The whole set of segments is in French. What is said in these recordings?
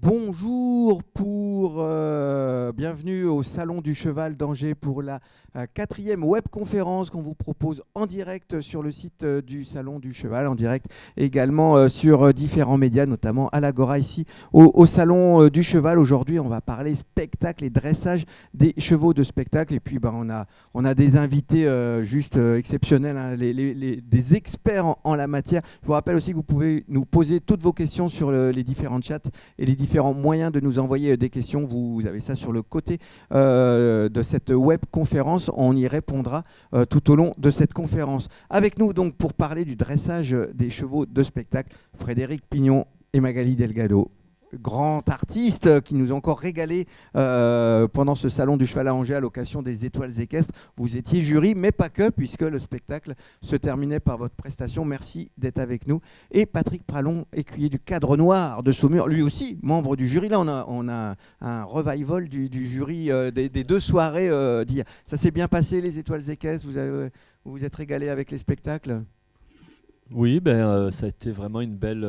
Bonjour bienvenue au Salon du Cheval d'Angers pour la quatrième webconférence qu'on vous propose en direct sur le site du Salon du Cheval, en direct également sur différents médias, notamment à l'Agora ici au Salon du Cheval. Aujourd'hui, on va parler spectacle et dressage des chevaux de spectacle. Et puis, on a des invités juste exceptionnels, hein, des experts en la matière. Je vous rappelle aussi que vous pouvez nous poser toutes vos questions sur les différents chats et les différents moyens de nous envoyer des questions. Vous avez ça sur le côté de cette webconférence. On y répondra tout au long de cette conférence. Avec nous donc pour parler du dressage des chevaux de spectacle, Frédéric Pignon et Magali Delgado. Grand artiste qui nous ont encore régalé pendant ce salon du cheval à Angers à l'occasion des étoiles équestres. Vous étiez jury, mais pas que, puisque le spectacle se terminait par votre prestation. Merci d'être avec nous. Et Patrick Pralon, écuyer du Cadre Noir de Saumur, lui aussi membre du jury. Là, on a un revival du jury des deux soirées d'hier. Ça s'est bien passé, les étoiles équestres. Vous vous êtes régalé avec les spectacles? Oui, ça a été vraiment une belle.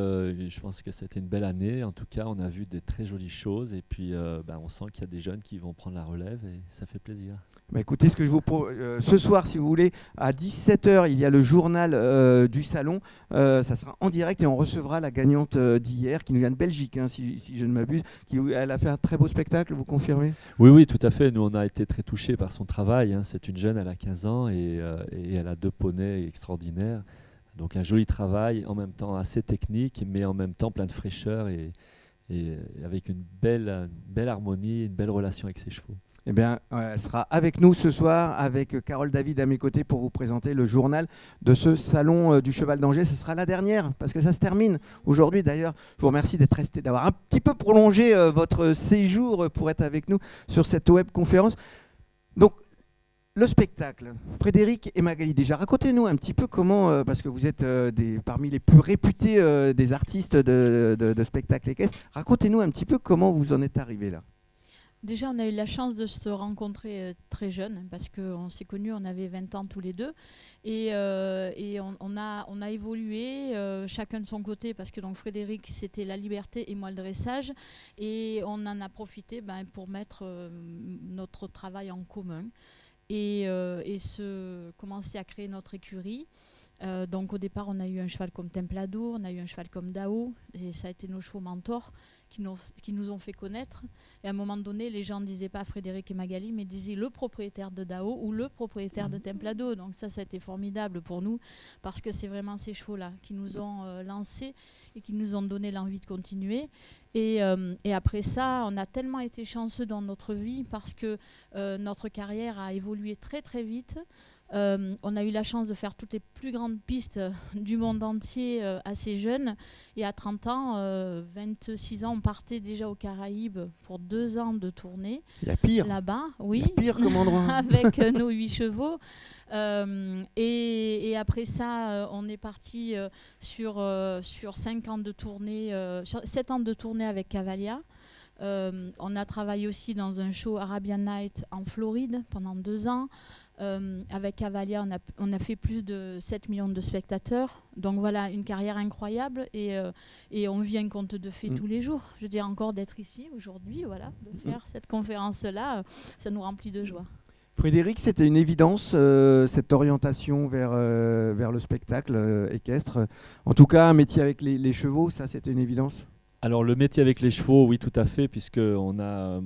Je pense que c'était une belle année. En tout cas, on a vu de très jolies choses et puis on sent qu'il y a des jeunes qui vont prendre la relève et ça fait plaisir. Écoutez, ce que je vous ce soir, si vous voulez, à 17h, il y a le journal du salon. Ça sera en direct et on recevra la gagnante d'hier qui nous vient de Belgique, hein, si je ne m'abuse. Elle a fait un très beau spectacle, vous confirmez? Oui, tout à fait. Nous, on a été très touchés par son travail, hein. C'est une jeune, elle a 15 ans et elle a 2 poneys extraordinaires. Donc un joli travail, en même temps assez technique, mais en même temps plein de fraîcheur et avec une belle harmonie, une belle relation avec ses chevaux. Eh bien, elle sera avec nous ce soir, avec Carole David à mes côtés pour vous présenter le journal de ce salon du Cheval d'Angers. Ce sera la dernière, parce que ça se termine aujourd'hui. D'ailleurs, je vous remercie d'être resté, d'avoir un petit peu prolongé votre séjour pour être avec nous sur cette webconférence. Donc, le spectacle, Frédéric et Magali, déjà, racontez-nous un petit peu comment, parce que vous êtes parmi les plus réputés des artistes de spectacle équestre, racontez-nous un petit peu comment vous en êtes arrivés là. Déjà, on a eu la chance de se rencontrer très jeune, parce qu'on s'est connus, on avait 20 ans tous les deux, et on a évolué, chacun de son côté, parce que donc Frédéric, c'était la liberté et moi le dressage, et on en a profité pour mettre notre travail en commun. Et commencer à créer notre écurie. Donc au départ, on a eu un cheval comme Templadour, on a eu un cheval comme Dao, et ça a été nos chevaux mentors qui nous ont fait connaître. Et à un moment donné, les gens ne disaient pas Frédéric et Magali, mais disaient le propriétaire de Dao ou le propriétaire de Templadour. Donc ça a été formidable pour nous, parce que c'est vraiment ces chevaux-là qui nous ont lancés et qui nous ont donné l'envie de continuer. Et après ça, on a tellement été chanceux dans notre vie, parce que notre carrière a évolué très très vite. On a eu la chance de faire toutes les plus grandes pistes du monde entier assez jeunes. Et à 30 ans, 26 ans, on partait déjà aux Caraïbes pour 2 ans de tournée. Il y a pire. Là-bas, oui. Il y a pire comme endroit. Avec nos 8 chevaux. Et après ça, on est parti sur 5 ans de tournée, 7 ans de tournée avec Cavalia. On a travaillé aussi dans un show Arabian Night en Floride pendant 2 ans. Avec Cavalia, on a fait plus de 7 millions de spectateurs. Donc voilà, une carrière incroyable, et on vit un conte de fées tous les jours. Je veux dire, encore d'être ici aujourd'hui, voilà, de faire cette conférence-là, ça nous remplit de joie. Frédéric, c'était une évidence, cette orientation vers le spectacle équestre. En tout cas, un métier avec les chevaux, ça c'était une évidence? Alors le métier avec les chevaux, oui, tout à fait, puisqu'on a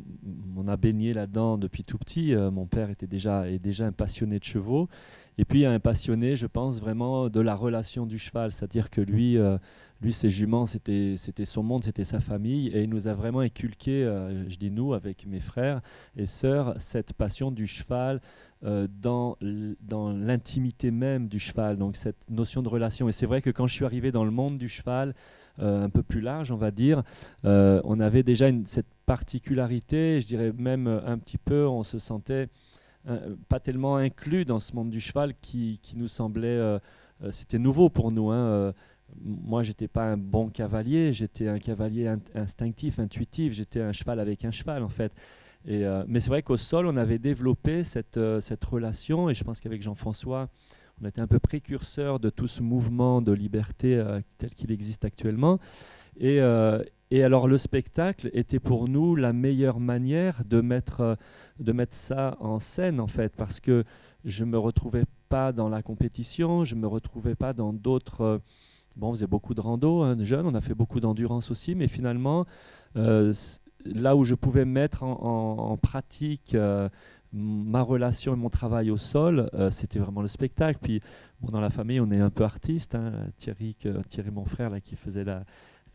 baigné là-dedans depuis tout petit. Mon père est déjà un passionné de chevaux. Et puis un passionné, je pense, vraiment de la relation du cheval. C'est-à-dire que lui, ses juments, c'était son monde, c'était sa famille. Et il nous a vraiment inculqué, je dis nous, avec mes frères et sœurs, cette passion du cheval dans l'intimité même du cheval. Donc cette notion de relation. Et c'est vrai que quand je suis arrivé dans le monde du cheval, un peu plus large, on va dire, on avait déjà cette particularité, je dirais même un petit peu, on se sentait pas tellement inclus dans ce monde du cheval qui nous semblait, c'était nouveau pour nous, hein. Moi, j'étais pas un bon cavalier, j'étais un cavalier instinctif, intuitif, j'étais un cheval avec un cheval en fait. Mais c'est vrai qu'au sol, on avait développé cette relation, et je pense qu'avec Jean-François, on était un peu précurseur de tout ce mouvement de liberté tel qu'il existe actuellement. Et alors le spectacle était pour nous la meilleure manière de mettre ça en scène en fait, parce que je me retrouvais pas dans la compétition, je me retrouvais pas dans d'autres. Bon, on faisait beaucoup de rando, hein, jeunes, on a fait beaucoup d'endurance aussi, mais finalement, là où je pouvais mettre en pratique ma relation et mon travail au sol, c'était vraiment le spectacle. Puis bon, dans la famille, on est un peu artiste, hein, Thierry, mon frère, là, qui faisait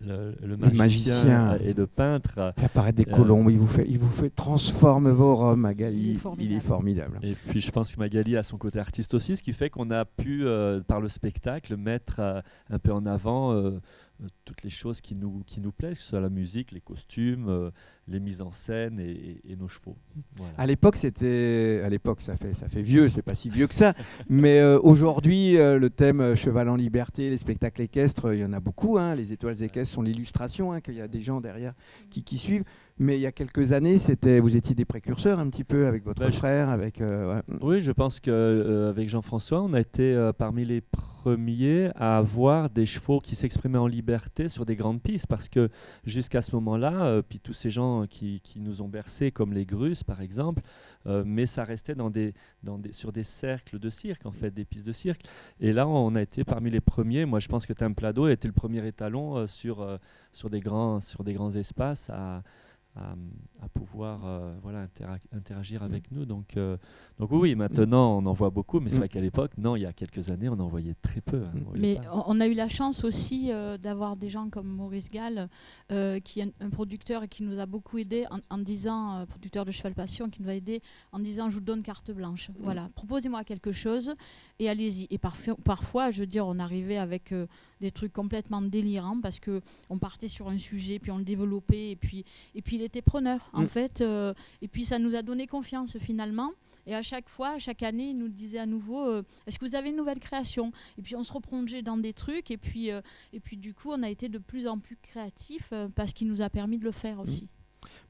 le magicien et le peintre. Fait apparaître des colombes, il vous fait transforme vos robes, Magali. Il est formidable. Et puis je pense que Magali a son côté artiste aussi, ce qui fait qu'on a pu, par le spectacle, mettre un peu en avant toutes les choses qui nous plaisent, que ce soit la musique, les costumes, les mises en scène et nos chevaux. Voilà. À l'époque, ça fait vieux, c'est pas si vieux que ça, mais aujourd'hui, le thème cheval en liberté, les spectacles équestres, il y en a beaucoup, hein, les étoiles équestres sont l'illustration, hein, qu'il y a des gens derrière qui suivent. Mais il y a quelques années, vous étiez des précurseurs un petit peu avec votre frère. Ouais. Oui, je pense qu'avec Jean-François, on a été parmi les premiers à avoir des chevaux qui s'exprimaient en liberté sur des grandes pistes. Parce que jusqu'à ce moment-là, puis tous ces gens qui nous ont bercés, comme les Grusses par exemple, mais ça restait sur des cercles de cirque, en fait, des pistes de cirque. Et là, on a été parmi les premiers. Moi, je pense que Templado a été le premier étalon sur des grands espaces à pouvoir interagir avec nous. Donc oui, maintenant on en voit beaucoup, mais c'est vrai qu'à l'époque, non, il y a quelques années, on en voyait très peu. Mais on a eu la chance aussi d'avoir des gens comme Maurice Gall, qui est un producteur et qui nous a beaucoup aidé en disant, producteur de Cheval Passion, qui nous a aidé en disant, je vous donne carte blanche. Voilà, proposez-moi quelque chose et allez-y. Et parfois, je veux dire, on arrivait avec des trucs complètement délirants parce qu'on partait sur un sujet, puis on le développait, et puis il était preneur en fait, et puis ça nous a donné confiance finalement, et à chaque fois, chaque année, il nous disait à nouveau est-ce que vous avez une nouvelle création, et puis on se replongeait dans des trucs, et puis du coup on a été de plus en plus créatifs parce qu'il nous a permis de le faire aussi.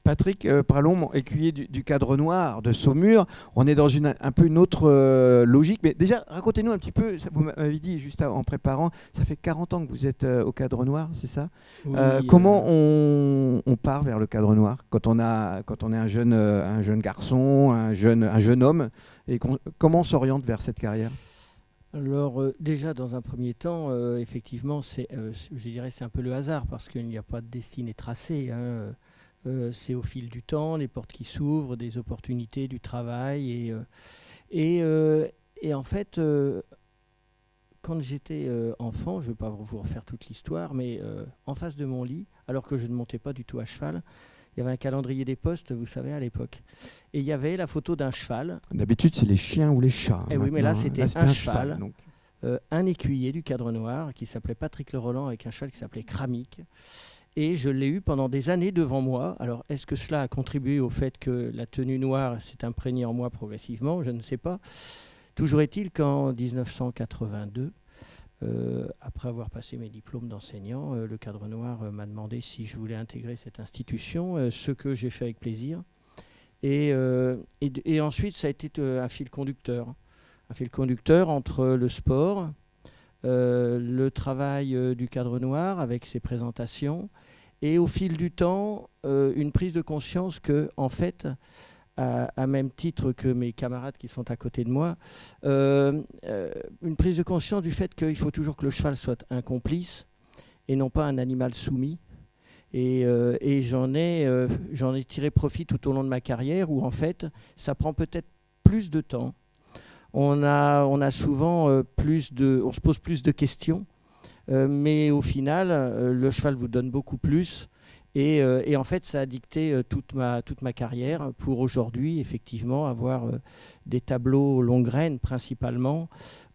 Patrick Pralon, écuyer du Cadre Noir de Saumur, on est dans un peu une autre logique, mais déjà racontez-nous un petit peu, vous m'avez dit juste en préparant, ça fait 40 ans que vous êtes au Cadre Noir, c'est ça? Oui, comment on part vers le Cadre Noir quand on est un jeune garçon, un jeune homme, et comment on s'oriente vers cette carrière? Alors déjà dans un premier temps, effectivement, je dirais c'est un peu le hasard parce qu'il n'y a pas de destinée tracée, hein. C'est au fil du temps, les portes qui s'ouvrent, des opportunités, du travail. Et en fait, quand j'étais enfant, je ne vais pas vous refaire toute l'histoire, mais en face de mon lit, alors que je ne montais pas du tout à cheval, il y avait un calendrier des postes, vous savez, à l'époque. Et il y avait la photo d'un cheval. D'habitude, c'est les chiens ou les chats. Et oui, mais là, c'était un cheval. Un écuyer du Cadre Noir qui s'appelait Patrick Le Roland avec un cheval qui s'appelait Kramique. Et je l'ai eu pendant des années devant moi. Alors, est-ce que cela a contribué au fait que la tenue noire s'est imprégnée en moi progressivement? Je ne sais pas. Toujours est-il qu'en 1982, après avoir passé mes diplômes d'enseignant, le Cadre Noir m'a demandé si je voulais intégrer cette institution, ce que j'ai fait avec plaisir. Et ensuite, ça a été un fil conducteur. Un fil conducteur entre le sport, le travail du Cadre Noir avec ses présentations, et au fil du temps, une prise de conscience que, en fait, à même titre que mes camarades qui sont à côté de moi, une prise de conscience du fait qu'il faut toujours que le cheval soit un complice et non pas un animal soumis. Et j'en ai tiré profit tout au long de ma carrière où, en fait, ça prend peut-être plus de temps. On a souvent on se pose plus de questions, mais au final, le cheval vous donne beaucoup plus. Et en fait, ça a dicté toute ma carrière pour aujourd'hui, effectivement, avoir des tableaux longue graine principalement,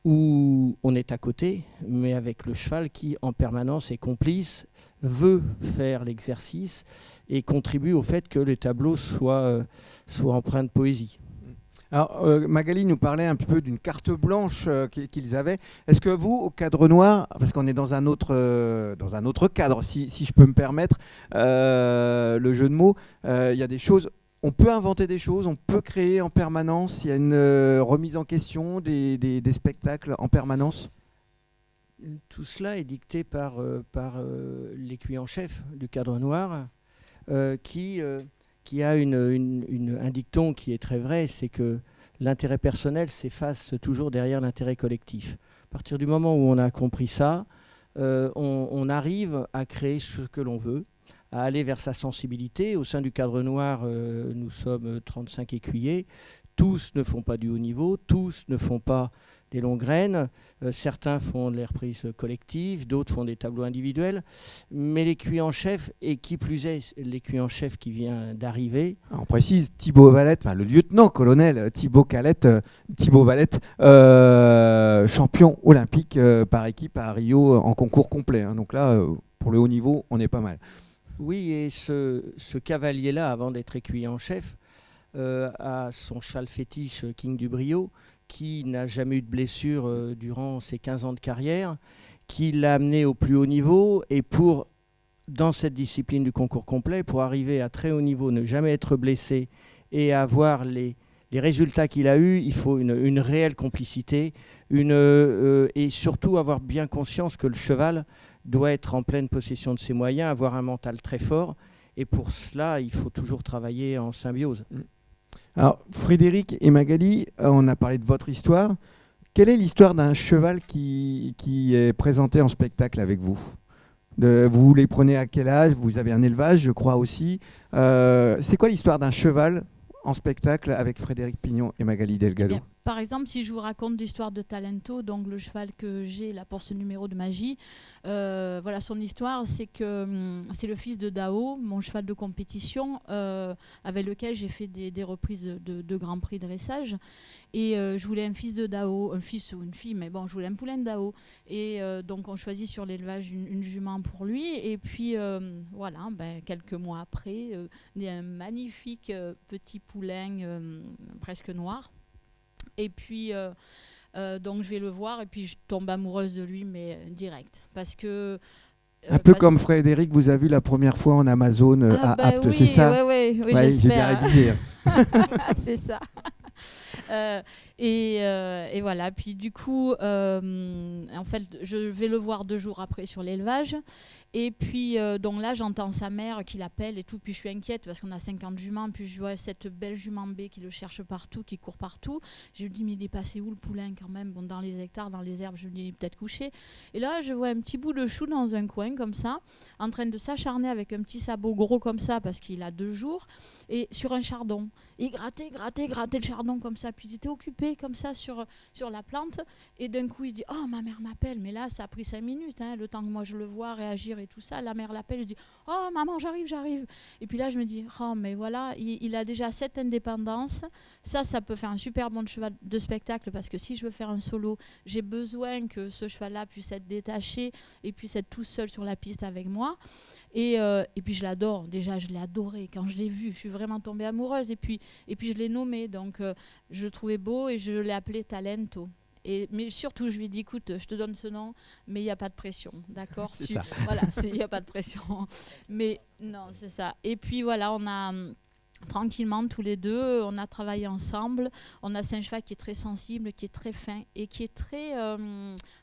où on est à côté, mais avec le cheval qui, en permanence, est complice, veut faire l'exercice et contribue au fait que les tableaux soient empreints de poésie. Alors, Magali nous parlait un peu d'une carte blanche qu'ils avaient. Est-ce que vous, au Cadre Noir, parce qu'on est dans un autre cadre, si je peux me permettre, le jeu de mots, il y a des choses, on peut inventer des choses, on peut créer en permanence, il y a une remise en question des spectacles en permanence? Tout cela est dicté par l'écuyer en chef du Cadre Noir, qui a un dicton qui est très vrai, c'est que l'intérêt personnel s'efface toujours derrière l'intérêt collectif. À partir du moment où on a compris ça, on arrive à créer ce que l'on veut, à aller vers sa sensibilité. Au sein du Cadre Noir, nous sommes 35 écuyers. Tous ne font pas du haut niveau, tous ne font pas des longues graines. Certains font de les reprises collectives, d'autres font des tableaux individuels. Mais l'écuyer en chef, et qui plus est, l'écuyer en chef qui vient d'arriver. On précise Thibaut Valette, le lieutenant-colonel Thibaut Valette, champion olympique par équipe à Rio en concours complet. Hein. Donc là, pour le haut niveau, on est pas mal. Oui, et ce cavalier-là, avant d'être écuyer en chef, a son cheval fétiche King du Brio, qui n'a jamais eu de blessure durant ses 15 ans de carrière, qui l'a amené au plus haut niveau. Et dans cette discipline du concours complet, pour arriver à très haut niveau, ne jamais être blessé et avoir les résultats qu'il a eus, il faut une réelle complicité et surtout avoir bien conscience que le cheval doit être en pleine possession de ses moyens, avoir un mental très fort. Et pour cela, il faut toujours travailler en symbiose. Alors, Frédéric et Magali, on a parlé de votre histoire. Quelle est l'histoire d'un cheval qui est présenté en spectacle avec vous ? Vous les prenez à quel âge ? Vous avez un élevage, je crois aussi. C'est quoi l'histoire d'un cheval en spectacle avec Frédéric Pignon et Magali Delgado ? Par exemple, si je vous raconte l'histoire de Talento, donc le cheval que j'ai là pour ce numéro de magie, voilà, son histoire, c'est que c'est le fils de Dao, mon cheval de compétition, avec lequel j'ai fait des reprises de Grand Prix de dressage. Et je voulais un fils de Dao, un fils ou une fille, mais bon, je voulais un poulain de Dao. Et donc on choisit sur l'élevage une jument pour lui. Et puis voilà, quelques mois après, il y a un magnifique petit poulain presque noir. Et puis, donc je vais le voir et puis je tombe amoureuse de lui, mais direct. Parce que... un peu comme Frédéric vous a vu la première fois en Amazon à Apt, oui, c'est ça ? Oui, ouais, j'ai bien révisé. C'est ça. Et voilà, puis du coup, en fait, je vais le voir 2 jours après sur l'élevage. Et puis, donc là, j'entends sa mère qui l'appelle et tout. Puis je suis inquiète parce qu'on a 50 juments. Puis je vois cette belle jument B qui le cherche partout, qui court partout. Je lui dis, mais il est passé où le poulain quand même ? Bon, dans les hectares, dans les herbes, je lui dis, il est peut-être couché. Et là, je vois un petit bout de chou dans un coin comme ça, en train de s'acharner avec un petit sabot gros comme ça parce qu'il a 2 jours, et sur un chardon. Il grattait le chardon comme ça. Puis il était occupé comme ça sur la plante. Et d'un coup, il dit, oh, ma mère m'appelle. Mais là, ça a pris 5 minutes, hein, le temps que moi je le vois réagir et tout ça. La mère l'appelle, je dis, oh, maman, j'arrive. Et puis là, je me dis, oh, mais voilà, il a déjà cette indépendance. Ça peut faire un super bon cheval de spectacle parce que si je veux faire un solo, j'ai besoin que ce cheval-là puisse être détaché et puisse être tout seul sur la piste avec moi. Et puis je l'adore. Déjà, je l'ai adoré. Quand je l'ai vu, je suis vraiment tombée amoureuse. Et puis je l'ai nommé. Donc, je le trouvais beau et je l'ai appelé Talento. Mais surtout, je lui ai dit, écoute, je te donne ce nom, mais il n'y a pas de pression, d'accord ? C'est ça. Voilà, il n'y a pas de pression. Mais non, c'est ça. Et puis voilà, on a... tranquillement, tous les deux, on a travaillé ensemble. On a un cheval qui est très sensible, qui est très fin et qui est très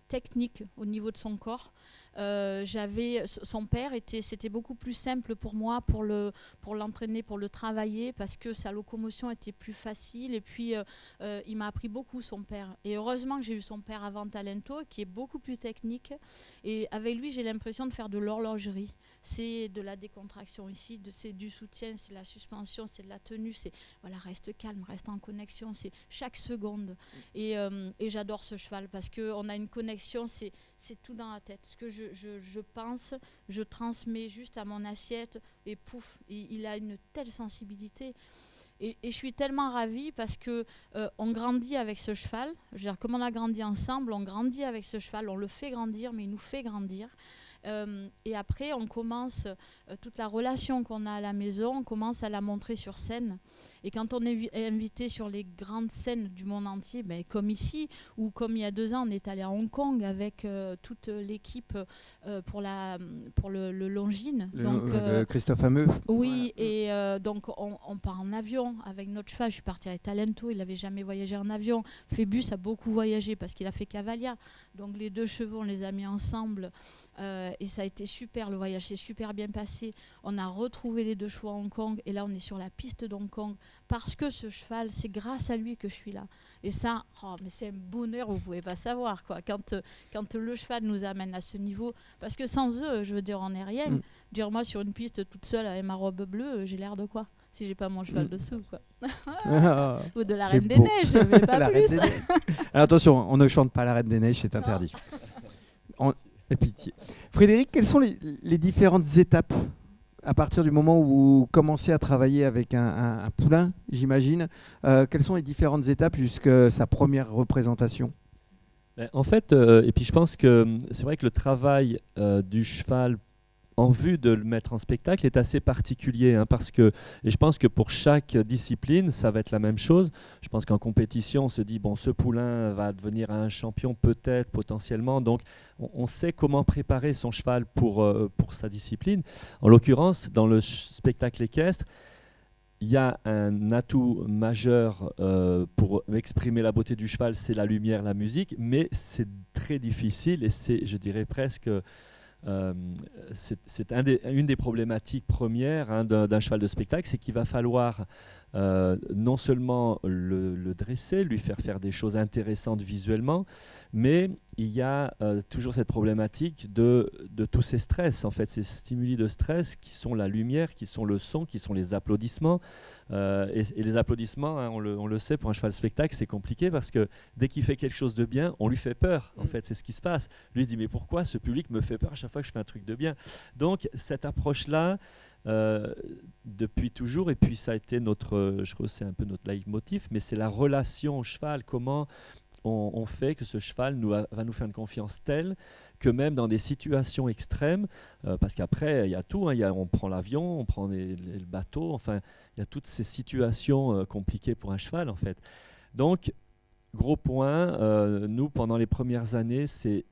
technique au niveau de son corps. Son père, c'était beaucoup plus simple pour moi pour l'entraîner, pour le travailler, parce que sa locomotion était plus facile. Et puis, il m'a appris beaucoup, son père. Et heureusement que j'ai eu son père avant Talento, qui est beaucoup plus technique. Et avec lui, j'ai l'impression de faire de l'horlogerie. C'est de la décontraction ici, c'est du soutien, c'est de la suspension, c'est de la tenue, c'est voilà, reste calme, reste en connexion, c'est chaque seconde. Et j'adore ce cheval parce qu'on a une connexion, c'est tout dans la tête. Ce que je pense, je transmets juste à mon assiette et pouf, il a une telle sensibilité. Et je suis tellement ravie parce que on grandit avec ce cheval. Je veux dire, comme on a grandi ensemble, on grandit avec ce cheval, on le fait grandir, mais il nous fait grandir. Et après, on commence, toute la relation qu'on a à la maison, on commence à la montrer sur scène. Et quand on est invité sur les grandes scènes du monde entier, comme ici, ou comme il y a 2 ans, on est allé à Hong Kong avec toute l'équipe pour le Longines. Christophe Hameux. Oui, et donc on part en avion avec notre cheval. Je suis partie avec Talento, il n'avait jamais voyagé en avion. Phébus a beaucoup voyagé parce qu'il a fait Cavalia. Donc les 2 chevaux, on les a mis ensemble et ça a été super. Le voyage s'est super bien passé. On a retrouvé les 2 chevaux à Hong Kong et là on est sur la piste d'Hong Kong parce que ce cheval, c'est grâce à lui que je suis là. Et ça, mais c'est un bonheur, vous ne pouvez pas savoir, quoi. Quand le cheval nous amène à ce niveau, parce que sans eux, je veux dire, on n'est rien. Dire moi sur une piste toute seule avec ma robe bleue, j'ai l'air de quoi si j'ai pas mon cheval dessous, quoi. Ou de la Reine des Neiges, mais pas plus. Alors attention, on ne chante pas la Reine des Neiges, c'est interdit. Et pitié. Frédéric, quelles sont les différentes étapes à partir du moment où vous commencez à travailler avec un poulain, j'imagine, quelles sont les différentes étapes jusqu'à sa première représentation ? En fait, et puis je pense que c'est vrai que le travail du cheval en vue de le mettre en spectacle est assez particulier, parce que, et je pense que pour chaque discipline, ça va être la même chose. Je pense qu'en compétition, on se dit, bon, ce poulain va devenir un champion peut-être, potentiellement, donc on sait comment préparer son cheval pour sa discipline. En l'occurrence, dans le spectacle équestre, il y a un atout majeur pour exprimer la beauté du cheval, c'est la lumière, la musique, mais c'est très difficile et c'est, je dirais presque... c'est une des problématiques premières d'un cheval de spectacle, c'est qu'il va falloir non seulement le dresser, lui faire des choses intéressantes visuellement, mais il y a toujours cette problématique de tous ces stress, en fait, ces stimuli de stress qui sont la lumière, qui sont le son, qui sont les applaudissements. Et les applaudissements, on le sait, pour un cheval de spectacle, c'est compliqué parce que dès qu'il fait quelque chose de bien, on lui fait peur. En fait, c'est ce qui se passe. Lui, il se dit, mais pourquoi ce public me fait peur à chaque fois que je fais un truc de bien ? Donc, cette approche-là, depuis toujours, et puis ça a été je crois que c'est un peu notre leitmotiv, mais c'est la relation au cheval, comment on fait que ce cheval va nous faire une confiance telle que même dans des situations extrêmes, parce qu'après il y a tout, on prend l'avion, on prend le bateau, enfin il y a toutes ces situations compliquées pour un cheval en fait. Donc gros point, nous pendant les premières années c'est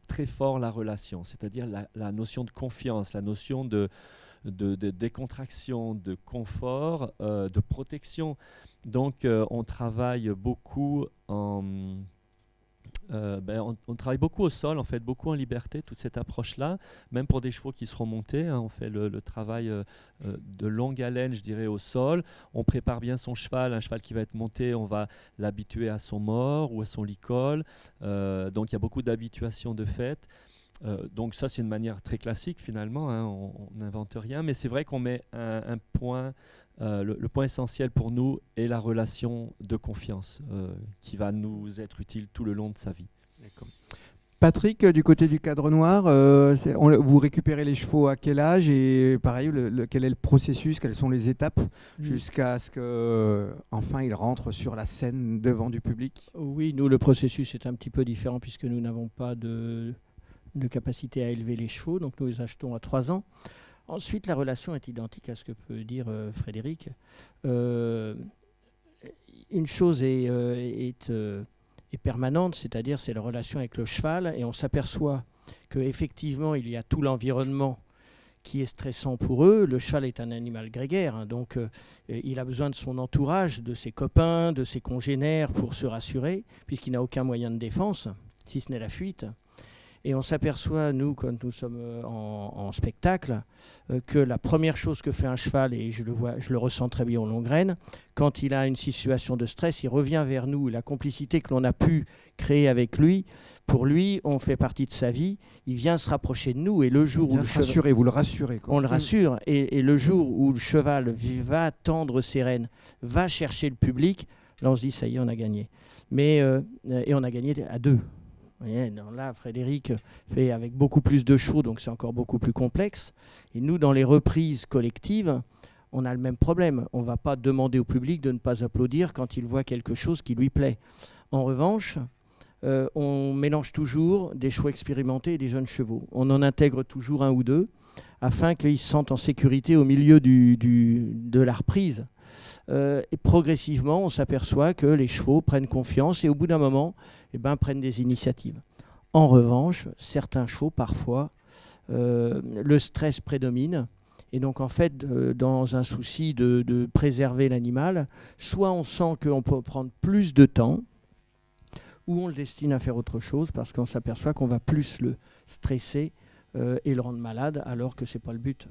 très fort la relation, c'est-à-dire la notion de confiance, la notion de décontraction, de confort, de protection. Donc on travaille beaucoup on travaille beaucoup au sol, en fait, beaucoup en liberté, toute cette approche-là, même pour des chevaux qui seront montés, on fait le travail de longue haleine, je dirais, au sol. On prépare bien son cheval, un cheval qui va être monté, on va l'habituer à son mort ou à son licol. Donc il y a beaucoup d'habituation de fait. Donc ça c'est une manière très classique finalement, on n'invente rien, mais c'est vrai qu'on met un point, le point essentiel pour nous est la relation de confiance qui va nous être utile tout le long de sa vie. D'accord. Patrick, du côté du Cadre Noir, vous récupérez les chevaux à quel âge et pareil, quel est le processus, quelles sont les étapes jusqu'à ce qu'enfin ils rentrent sur la scène devant du public ? Oui, nous le processus est un petit peu différent puisque nous n'avons pas de capacité à élever les chevaux, donc nous les achetons à 3 ans. Ensuite, la relation est identique à ce que peut dire Frédéric. Une chose est permanente, c'est-à-dire c'est la relation avec le cheval, et on s'aperçoit qu'effectivement, il y a tout l'environnement qui est stressant pour eux. Le cheval est un animal grégaire, donc il a besoin de son entourage, de ses copains, de ses congénères pour se rassurer, puisqu'il n'a aucun moyen de défense, si ce n'est la fuite. Et on s'aperçoit, nous, quand nous sommes en spectacle, que la première chose que fait un cheval, et je le ressens très bien au Longraine, quand il a une situation de stress, il revient vers nous. La complicité que l'on a pu créer avec lui, pour lui, on fait partie de sa vie. Il vient se rapprocher de nous. Et le jour où le cheval... vous le rassurez, quoi. On le rassure. Et le jour où le cheval va tendre ses rênes, va chercher le public, là, on se dit, ça y est, on a gagné. Et on a gagné à 2. Voyez, là, Frédéric fait avec beaucoup plus de chevaux, donc c'est encore beaucoup plus complexe. Et nous, dans les reprises collectives, on a le même problème. On ne va pas demander au public de ne pas applaudir quand il voit quelque chose qui lui plaît. En revanche, on mélange toujours des chevaux expérimentés et des jeunes chevaux. On en intègre toujours un ou deux afin qu'ils se sentent en sécurité au milieu de la reprise. Et progressivement, on s'aperçoit que les chevaux prennent confiance et au bout d'un moment, prennent des initiatives. En revanche, certains chevaux, parfois, le stress prédomine. Et donc, en fait, dans un souci de préserver l'animal, soit on sent qu'on peut prendre plus de temps, ou on le destine à faire autre chose parce qu'on s'aperçoit qu'on va plus le stresser et le rendre malade, alors que ce n'est pas le but.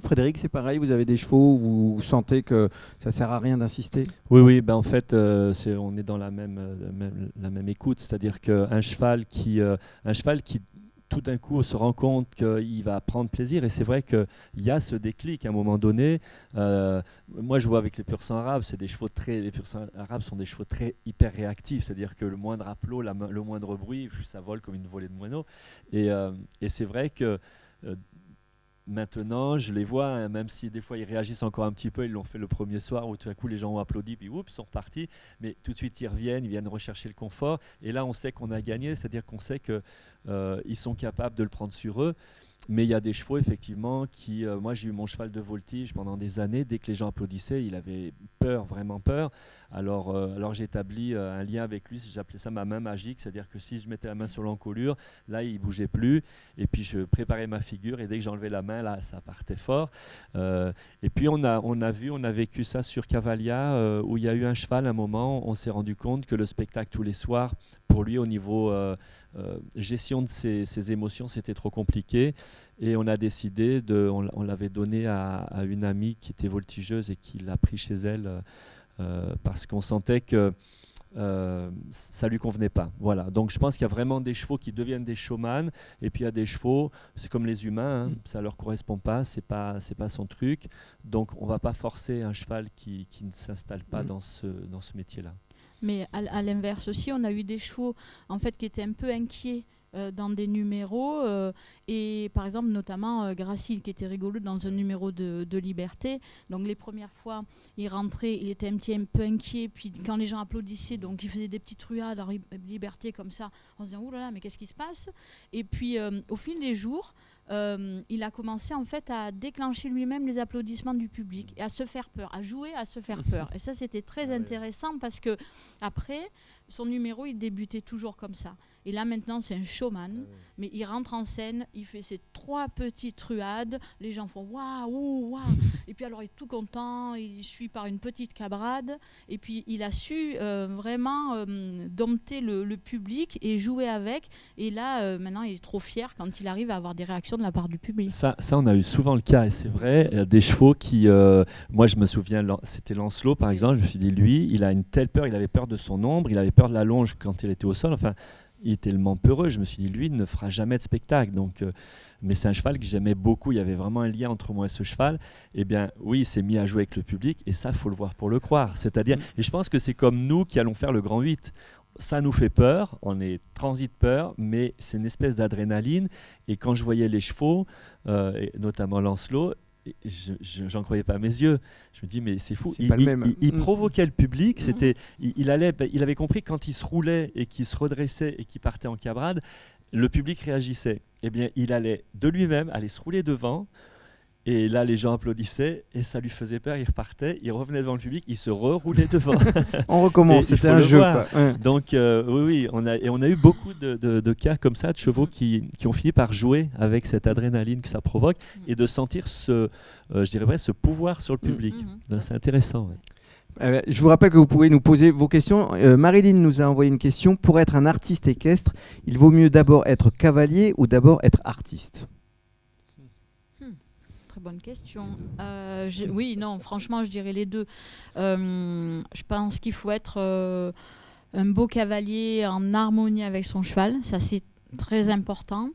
Frédéric, c'est pareil, vous avez des chevaux où vous sentez que ça ne sert à rien d'insister? Oui, en fait, on est dans la même écoute, c'est-à-dire qu'un cheval qui tout d'un coup se rend compte qu'il va prendre plaisir, et c'est vrai qu'il y a ce déclic à un moment donné. Moi je vois avec les pur sang arabes, les pur sang arabes sont des chevaux très hyper réactifs, c'est-à-dire que le moindre applot, le moindre bruit, ça vole comme une volée de moineaux, et c'est vrai que maintenant, je les vois, hein, même si des fois ils réagissent encore un petit peu, ils l'ont fait le premier soir où tout à coup les gens ont applaudi, puis oups, ils sont repartis, mais tout de suite ils viennent rechercher le confort, et là on sait qu'on a gagné, c'est-à-dire qu'on sait qu'ils sont capables de le prendre sur eux. Mais il y a des chevaux effectivement qui, moi j'ai eu mon cheval de voltige pendant des années, dès que les gens applaudissaient, il avait peur, vraiment peur. Alors j'ai établi un lien avec lui, j'appelais ça ma main magique, c'est-à-dire que si je mettais la main sur l'encolure, là il bougeait plus, et puis je préparais ma figure, et dès que j'enlevais la main, là ça partait fort. Et puis on a vécu ça sur Cavalia, où il y a eu un cheval à un moment, on s'est rendu compte que le spectacle tous les soirs, pour lui au niveau gestion de ses émotions, c'était trop compliqué, et on a décidé on l'avait donné à une amie qui était voltigeuse et qui l'a pris chez elle parce qu'on sentait que ça lui convenait pas. Voilà. Donc je pense qu'il y a vraiment des chevaux qui deviennent des showman, et puis il y a des chevaux, c'est comme les humains, hein, ça leur correspond pas, c'est pas son truc. Donc on va pas forcer un cheval qui ne s'installe pas dans ce métier-là. Mais à l'inverse aussi, on a eu des chevaux en fait, qui étaient un peu inquiets dans des numéros. Et par exemple, notamment Gracile, qui était rigolo dans un numéro de Liberté. Donc les premières fois, il rentrait, il était un peu inquiet. Puis quand les gens applaudissaient, donc il faisait des petites ruades en Liberté comme ça. On se disait, oh là là, mais qu'est-ce qui se passe? Et puis au fil des jours, il a commencé en fait à déclencher lui-même les applaudissements du public et à se faire peur, à jouer à se faire peur. Et ça, c'était très intéressant parce que après, son numéro, il débutait toujours comme ça. Et là, maintenant, c'est un showman, mais il rentre en scène, il fait ses 3 petites ruades, les gens font waouh, waouh. Et puis alors, il est tout content, il suit par une petite cabrade, et puis il a su vraiment dompter le public et jouer avec. Et là, maintenant, il est trop fier quand il arrive à avoir des réactions de la part du public. Ça on a eu souvent le cas, et c'est vrai, des chevaux qui, moi je me souviens, c'était Lancelot par exemple, je me suis dit, lui, il a une telle peur, il avait peur de son ombre, il avait peur de la longe quand il était au sol, enfin, il était tellement peureux, je me suis dit, lui, il ne fera jamais de spectacle. Donc, mais c'est un cheval que j'aimais beaucoup, il y avait vraiment un lien entre moi et ce cheval. Eh bien, oui, il s'est mis à jouer avec le public, et ça, il faut le voir pour le croire. C'est-à-dire, et je pense que c'est comme nous qui allons faire le Grand 8. Ça nous fait peur, on est transi de peur, mais c'est une espèce d'adrénaline. Et quand je voyais les chevaux, et notamment Lancelot, j'en croyais pas à mes yeux. Je me dis, mais c'est fou. Il provoquait le public. Il avait compris que quand il se roulait et qu'il se redressait et qu'il partait en cabrade, le public réagissait. Eh bien, il allait de lui-même aller se rouler devant. Et là, les gens applaudissaient et ça lui faisait peur. Il repartait, il revenait devant le public, il se reroulait devant. On recommence, c'était un jeu. Quoi. Donc, oui, on a eu beaucoup de cas comme ça, de chevaux qui ont fini par jouer avec cette adrénaline que ça provoque et de sentir ce pouvoir sur le public. C'est intéressant. Ouais. Je vous rappelle que vous pouvez nous poser vos questions. Marilyn nous a envoyé une question. Pour être un artiste équestre, il vaut mieux d'abord être cavalier ou d'abord être artiste? Très bonne question. Oui, non, franchement, je dirais les deux. Je pense qu'il faut être un beau cavalier en harmonie avec son cheval. Ça, c'est très important.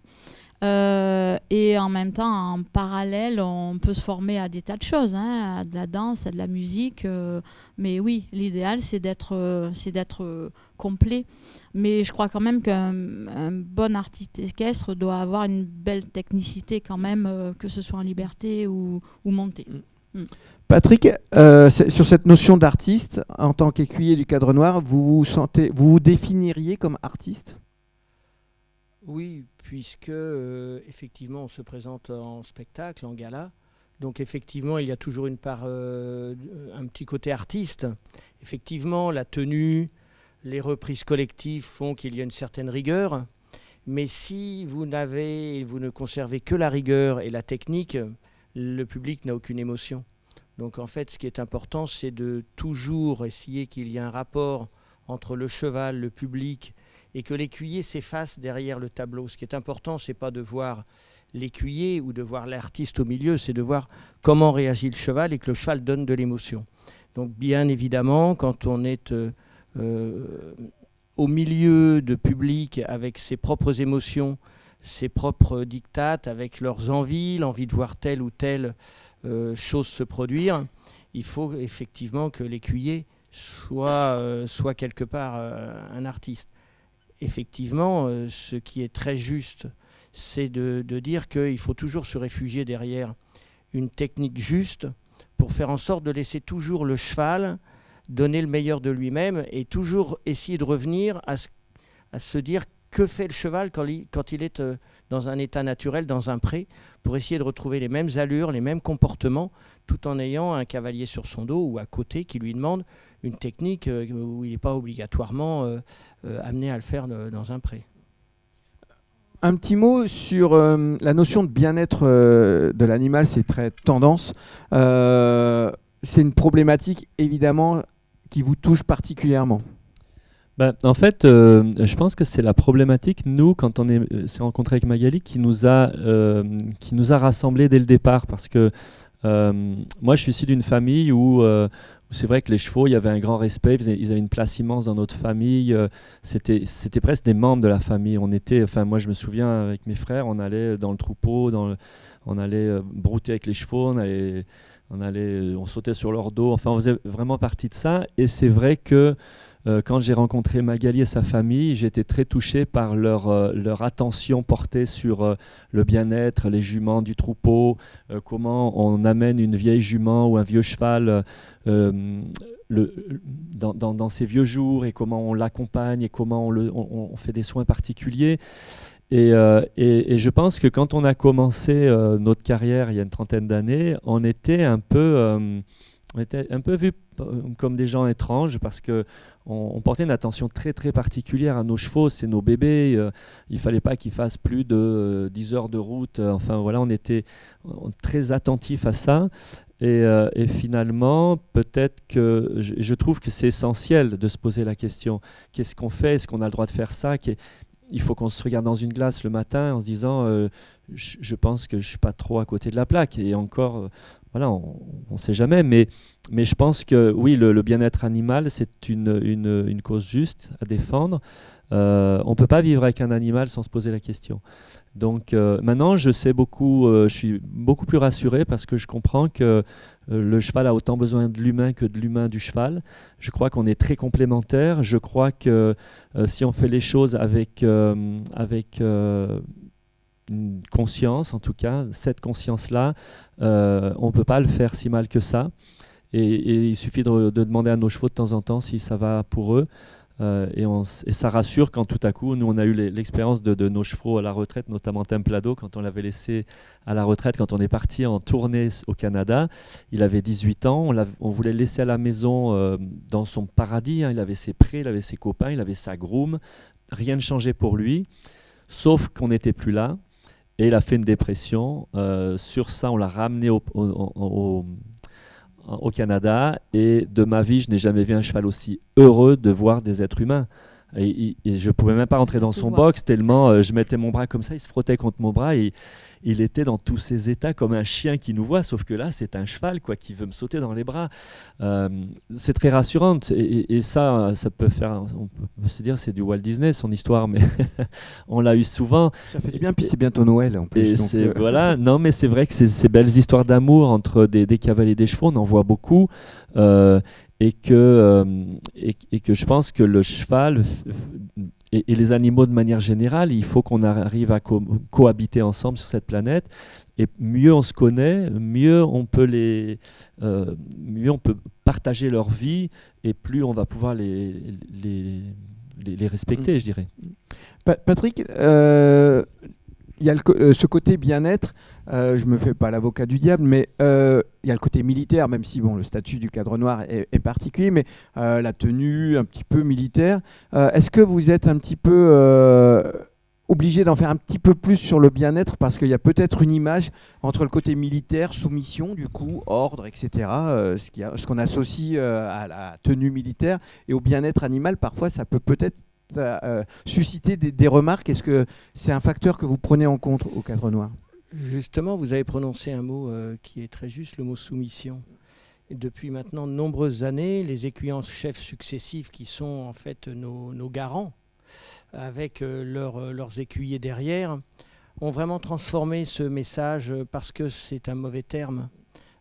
Et en même temps, en parallèle, on peut se former à des tas de choses, hein, à de la danse, à de la musique. Mais oui, l'idéal, c'est d'être complet. Mais je crois quand même qu'un bon artiste équestre doit avoir une belle technicité quand même, que ce soit en liberté ou montée. Patrick, sur cette notion d'artiste, en tant qu'écuyer du Cadre Noir, vous vous définiriez comme artiste ? Oui, puisque effectivement on se présente en spectacle, en gala. Donc effectivement, il y a toujours une part, un petit côté artiste. Effectivement, la tenue, les reprises collectives font qu'il y a une certaine rigueur. Mais si vous ne conservez que la rigueur et la technique, le public n'a aucune émotion. Donc en fait, ce qui est important, c'est de toujours essayer qu'il y ait un rapport entre le cheval, le public, et que l'écuyer s'efface derrière le tableau. Ce qui est important, ce n'est pas de voir l'écuyer ou de voir l'artiste au milieu, c'est de voir comment réagit le cheval et que le cheval donne de l'émotion. Donc bien évidemment, quand on est au milieu de public avec ses propres émotions, ses propres dictates, avec leurs envies, l'envie de voir telle ou telle chose se produire, il faut effectivement que l'écuyer soit quelque part un artiste. Effectivement, ce qui est très juste, c'est de dire qu'il faut toujours se réfugier derrière une technique juste pour faire en sorte de laisser toujours le cheval donner le meilleur de lui-même et toujours essayer de revenir à se dire que fait le cheval quand il est dans un état naturel, dans un pré, pour essayer de retrouver les mêmes allures, les mêmes comportements, tout en ayant un cavalier sur son dos ou à côté qui lui demande une technique où il n'est pas obligatoirement amené à le faire dans un pré. Un petit mot sur la notion de bien-être de l'animal, c'est très tendance. C'est une problématique évidemment qui vous touche particulièrement. En fait, je pense que c'est la problématique, nous, quand on s'est rencontré avec Magali, qui nous a rassemblés dès le départ. Parce que moi, je suis issu d'une famille où c'est vrai que les chevaux, il y avait un grand respect, ils avaient une place immense dans notre famille. C'était presque des membres de la famille. Moi, je me souviens, avec mes frères, on allait dans le troupeau, on allait brouter avec les chevaux, on sautait sur leur dos. Enfin, on faisait vraiment partie de ça. Et c'est vrai que quand j'ai rencontré Magali et sa famille, j'ai été très touché par leur attention portée sur le bien-être, les juments du troupeau, comment on amène une vieille jument ou un vieux cheval dans ses vieux jours et comment on l'accompagne et comment on fait des soins particuliers. Et je pense que quand on a commencé notre carrière il y a une trentaine d'années, on était un peu vus comme des gens étranges parce qu'on portait une attention très très particulière à nos chevaux, c'est nos bébés, il ne fallait pas qu'ils fassent plus de 10 heures de route, enfin voilà, on était très attentifs à ça. Et finalement, peut-être que je trouve que c'est essentiel de se poser la question, qu'est-ce qu'on fait, est-ce qu'on a le droit de faire ça? Il faut qu'on se regarde dans une glace le matin en se disant je pense que je ne suis pas trop à côté de la plaque. Et encore, voilà, on ne sait jamais. Mais je pense que oui, le bien-être animal, c'est une cause juste à défendre. On ne peut pas vivre avec un animal sans se poser la question. Donc maintenant, je suis beaucoup plus rassuré parce que je comprends que le cheval a autant besoin de l'humain que de l'humain du cheval. Je crois qu'on est très complémentaires. Je crois que si on fait les choses avec une conscience, en tout cas, cette conscience-là, on ne peut pas le faire si mal que ça. Et il suffit de demander à nos chevaux de temps en temps si ça va pour eux. Et ça rassure quand tout à coup, nous on a eu l'expérience de nos chevaux à la retraite, notamment Templado, quand on l'avait laissé à la retraite, quand on est parti en tournée au Canada. Il avait 18 ans, on voulait le laisser à la maison dans son paradis, hein. Il avait ses prés, il avait ses copains, il avait sa groom, rien ne changeait pour lui, sauf qu'on n'était plus là. Et il a fait une dépression. Sur ça, on l'a ramené au Canada, et de ma vie, je n'ai jamais vu un cheval aussi heureux de voir des êtres humains. Et je ne pouvais même pas rentrer dans son box tellement je mettais mon bras comme ça, il se frottait contre mon bras et il était dans tous ses états comme un chien qui nous voit, sauf que là c'est un cheval qui veut me sauter dans les bras. C'est très rassurant et ça peut faire, on peut se dire c'est du Walt Disney son histoire, mais on l'a eu souvent. Ça fait du bien, puis c'est bientôt Noël en plus. Voilà, non mais c'est vrai que ces belles histoires d'amour entre des cavaliers et des chevaux, on en voit beaucoup. Et que je pense que le cheval et les animaux de manière générale, il faut qu'on arrive à cohabiter ensemble sur cette planète. Et mieux on se connaît, mieux on peut partager leur vie, et plus on va pouvoir les respecter, je dirais. Patrick, il y a ce côté bien-être, je me fais pas l'avocat du diable, mais il y a le côté militaire, même si le statut du cadre noir est particulier, mais la tenue un petit peu militaire. Est-ce que vous êtes un petit peu obligé d'en faire un petit peu plus sur le bien-être, parce qu'il y a peut-être une image entre le côté militaire, soumission, du coup, ordre, etc., ce qu'on associe à la tenue militaire, et au bien-être animal, parfois ça peut peut-être susciter des remarques. Est-ce que c'est un facteur que vous prenez en compte au cadre noir ? Justement, vous avez prononcé un mot qui est très juste, le mot soumission. Et depuis maintenant de nombreuses années, les écuyers-chefs successifs, qui sont en fait nos garants, avec leurs écuyers derrière, ont vraiment transformé ce message, parce que c'est un mauvais terme.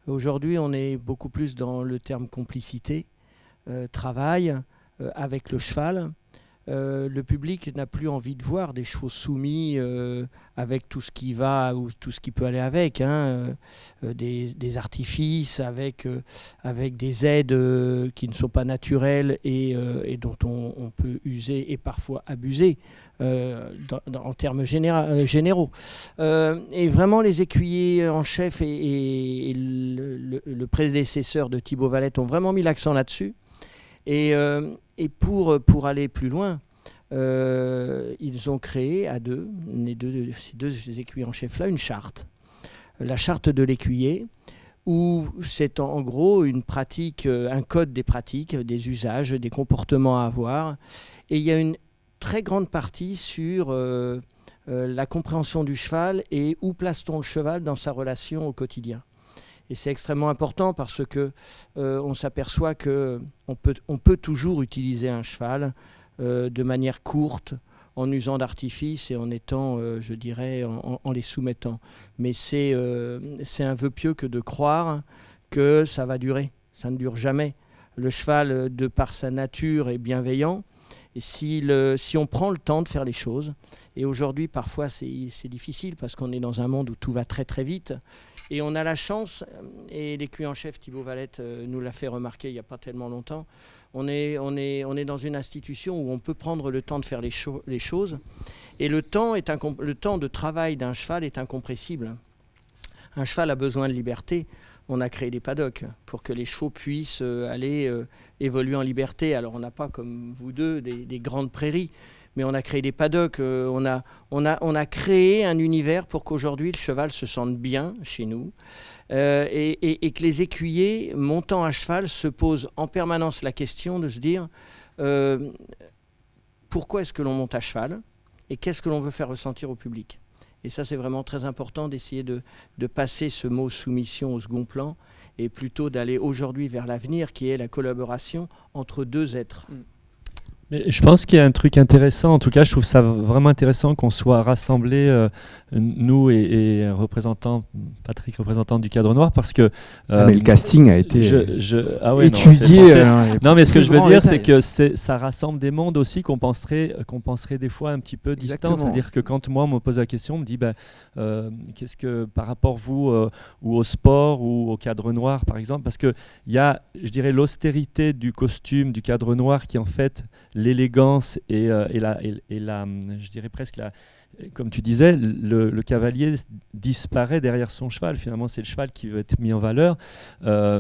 Aujourd'hui, on est beaucoup plus dans le terme complicité, travail avec le cheval. Le public n'a plus envie de voir des chevaux soumis avec tout ce qui va ou tout ce qui peut aller avec, des artifices, avec des aides qui ne sont pas naturelles et dont on peut user et parfois abuser en termes généraux. Et vraiment, les écuyers en chef et le prédécesseur de Thibaut Valette ont vraiment mis l'accent là-dessus. Et pour aller plus loin, ils ont créé à deux, ces deux écuyers en chef-là, une charte. La charte de l'écuyer, où c'est en gros une pratique, un code des pratiques, des usages, des comportements à avoir. Et il y a une très grande partie sur la compréhension du cheval et où place-t-on le cheval dans sa relation au quotidien. Et c'est extrêmement important, parce que on s'aperçoit qu'on peut toujours utiliser un cheval de manière courte, en usant d'artifices et en étant, je dirais, en les soumettant. Mais c'est un vœu pieux que de croire que ça va durer. Ça ne dure jamais. Le cheval, de par sa nature, est bienveillant. Et si on prend le temps de faire les choses, et aujourd'hui, parfois, c'est difficile, parce qu'on est dans un monde où tout va très très vite. Et on a la chance, et l'écuyer en chef Thibaut Valette nous l'a fait remarquer il n'y a pas tellement longtemps, on est dans une institution où on peut prendre le temps de faire les choses. Et le temps de travail d'un cheval est incompressible. Un cheval a besoin de liberté. On a créé des paddocks pour que les chevaux puissent aller évoluer en liberté. Alors on n'a pas, comme vous deux, des grandes prairies, mais on a créé des paddocks, on a créé un univers pour qu'aujourd'hui le cheval se sente bien chez nous, et que les écuyers montant à cheval se posent en permanence la question de se dire pourquoi est-ce que l'on monte à cheval et qu'est-ce que l'on veut faire ressentir au public. Et ça, c'est vraiment très important d'essayer de passer ce mot soumission au second plan, et plutôt d'aller aujourd'hui vers l'avenir, qui est la collaboration entre deux êtres. Mais je pense qu'il y a un truc intéressant, en tout cas je trouve ça vraiment intéressant qu'on soit rassemblés, nous et Patrick, représentant du cadre noir, parce que... mais le casting a été étudié. Non, mais ce que je veux dire, c'est que ça rassemble des mondes aussi qu'on penserait des fois un petit peu distants. C'est-à-dire que quand moi on me pose la question, on me dit qu'est-ce que par rapport vous ou au sport ou au cadre noir par exemple, parce qu'il y a, je dirais, l'austérité du costume du cadre noir qui en fait... l'élégance et la, je dirais presque comme tu disais, le cavalier disparaît derrière son cheval. Finalement, c'est le cheval qui veut être mis en valeur.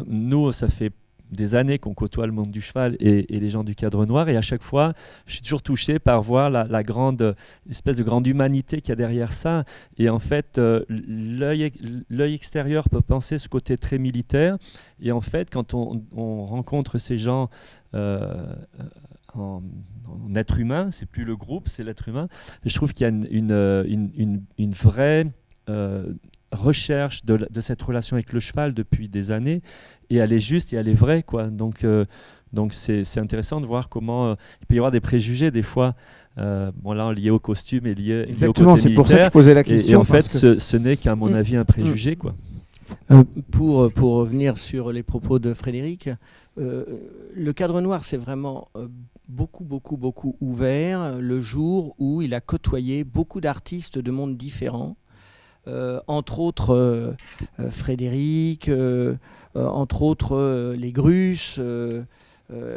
Nous, ça fait des années qu'on côtoie le monde du cheval et les gens du cadre noir, et à chaque fois, je suis toujours touché par voir la grande espèce de grande humanité qu'il y a derrière ça. Et en fait, l'œil extérieur peut penser ce côté très militaire, et en fait, quand on rencontre ces gens en être humain, c'est plus le groupe, c'est l'être humain. Et je trouve qu'il y a une vraie recherche de cette relation avec le cheval depuis des années, et elle est juste et elle est vraie, quoi. Donc c'est intéressant de voir comment il peut y avoir des préjugés des fois, là liés au costume et liés au côté militaire. Exactement, c'est pour ça que je posais la question. Et en fait, ce n'est qu'à mon avis un préjugé, quoi. Pour revenir sur les propos de Frédéric, le cadre noir, c'est vraiment beaucoup ouvert le jour où il a côtoyé beaucoup d'artistes de mondes différents. Entre autres Frédéric, entre autres les Grusses,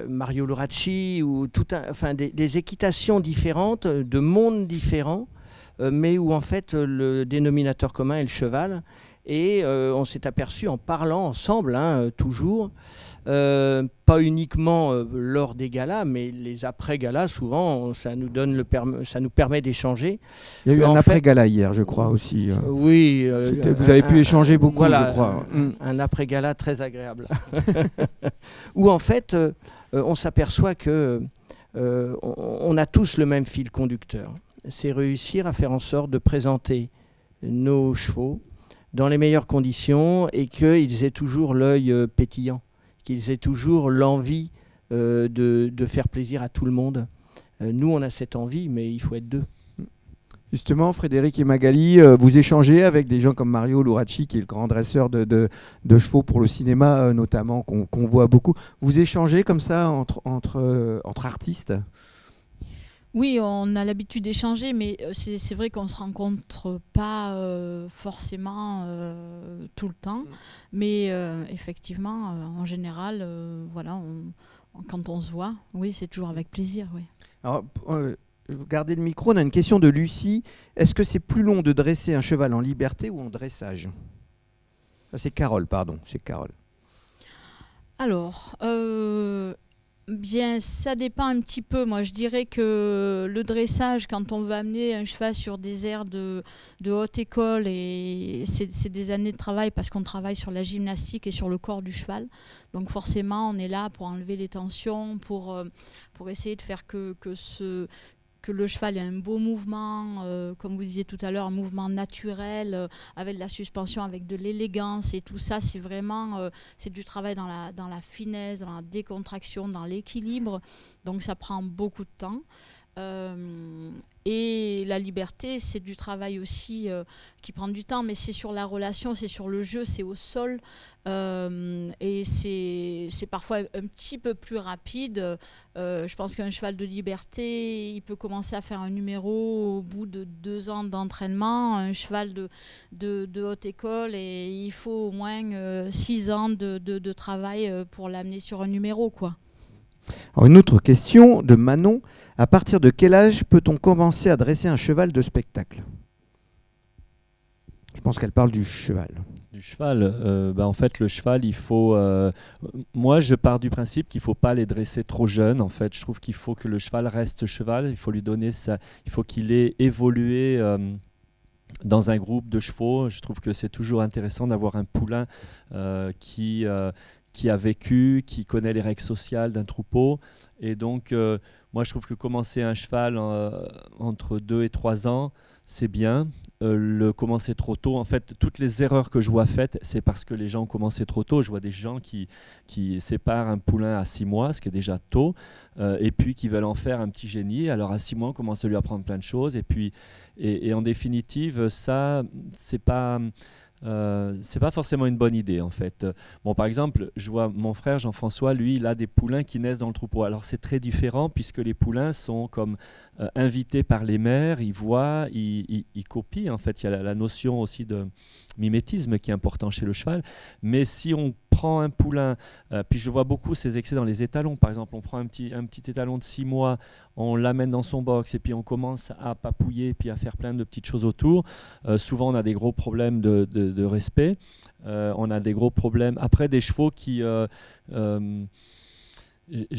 Mario Loracci, ou des équitations différentes, de mondes différents, mais où en fait le dénominateur commun est le cheval. Et on s'est aperçu en parlant ensemble, toujours, pas uniquement lors des galas, mais les après-galas, souvent, ça nous permet d'échanger. Il y a eu un après-gala hier, je crois, aussi. Oui. Vous avez pu échanger beaucoup, voilà, je crois. Un après-gala très agréable. Où en fait, on s'aperçoit que on a tous le même fil conducteur. C'est réussir à faire en sorte de présenter nos chevaux dans les meilleures conditions et qu'ils aient toujours l'œil pétillant, qu'ils aient toujours l'envie de faire plaisir à tout le monde. Nous, on a cette envie, mais il faut être deux. Justement, Frédéric et Magali, vous échangez avec des gens comme Mario Loracci, qui est le grand dresseur de chevaux pour le cinéma, notamment, qu'on voit beaucoup. Vous échangez comme ça entre artistes ? Oui, on a l'habitude d'échanger, mais c'est vrai qu'on ne se rencontre pas forcément tout le temps. Mais effectivement, en général, voilà, quand on se voit, oui, c'est toujours avec plaisir. Oui. Alors, vous gardez le micro, on a une question de Lucie. Est-ce que c'est plus long de dresser un cheval en liberté ou en dressage ? C'est Carole, pardon. C'est Carole. Alors... Bien, ça dépend un petit peu. Moi, je dirais que le dressage, quand on va amener un cheval sur des aires de haute école, et c'est des années de travail parce qu'on travaille sur la gymnastique et sur le corps du cheval. Donc forcément, on est là pour enlever les tensions, pour essayer de faire que le cheval ait un beau mouvement, comme vous disiez tout à l'heure, un mouvement naturel, avec de la suspension, avec de l'élégance, et tout ça, c'est vraiment c'est du travail dans la finesse, dans la décontraction, dans l'équilibre. Donc ça prend beaucoup de temps. Et la liberté, c'est du travail aussi qui prend du temps, mais c'est sur la relation, c'est sur le jeu, c'est au sol, et c'est parfois un petit peu plus rapide. Je pense qu'un cheval de liberté, il peut commencer à faire un numéro au bout de 2 ans d'entraînement. Un cheval de haute école, et il faut au moins 6 ans de travail pour l'amener sur un numéro, quoi. Alors, une autre question de Manon. À partir de quel âge peut-on commencer à dresser un cheval de spectacle ? Je pense qu'elle parle du cheval. Du cheval, en fait, le cheval, il faut... moi, je pars du principe qu'il ne faut pas les dresser trop jeunes. En fait, je trouve qu'il faut que le cheval reste cheval. Il faut lui donner ça. Il faut qu'il ait évolué dans un groupe de chevaux. Je trouve que c'est toujours intéressant d'avoir un poulain qui a vécu, qui connaît les règles sociales d'un troupeau. Et donc, moi, je trouve que commencer un cheval entre 2 et 3 ans, c'est bien. Le commencer trop tôt, en fait, toutes les erreurs que je vois faites, c'est parce que les gens ont commencé trop tôt. Je vois des gens qui séparent un poulain à 6 mois, ce qui est déjà tôt, et puis qui veulent en faire un petit génie. Alors, à 6 mois, on commence à lui apprendre plein de choses. Et puis, et en définitive, ça, c'est pas forcément une bonne idée, en fait. Bon, par exemple, je vois mon frère Jean-François, lui, il a des poulains qui naissent dans le troupeau. Alors c'est très différent puisque les poulains sont comme invités par les mères, ils voient, ils copient. En fait, il y a la notion aussi de mimétisme qui est important chez le cheval. Mais si on prend un poulain, puis je vois beaucoup ces excès dans les étalons. Par exemple, on prend un petit étalon de 6 mois, on l'amène dans son box et puis on commence à papouiller puis à faire plein de petites choses autour. Souvent, on a des gros problèmes de respect. On a des gros problèmes. Après, des chevaux qui, je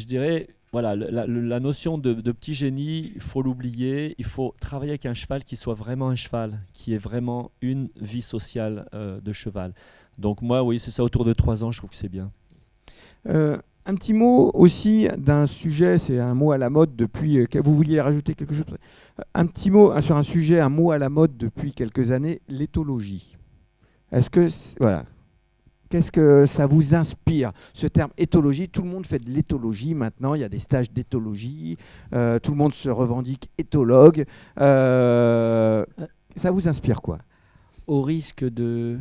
dirais, voilà, la notion de petit génie, il faut l'oublier. Il faut travailler avec un cheval qui soit vraiment un cheval, qui ait vraiment une vie sociale de cheval. Donc moi, oui, c'est ça, autour de 3 ans, je trouve que c'est bien. Un petit mot aussi d'un sujet, c'est un mot à la mode depuis... vous vouliez rajouter quelque chose ? Un petit mot sur un sujet, un mot à la mode depuis quelques années, l'éthologie. Est-ce que... Voilà. Qu'est-ce que ça vous inspire, ce terme éthologie ? Tout le monde fait de l'éthologie maintenant, il y a des stages d'éthologie, tout le monde se revendique éthologue. Ça vous inspire quoi ? Au risque de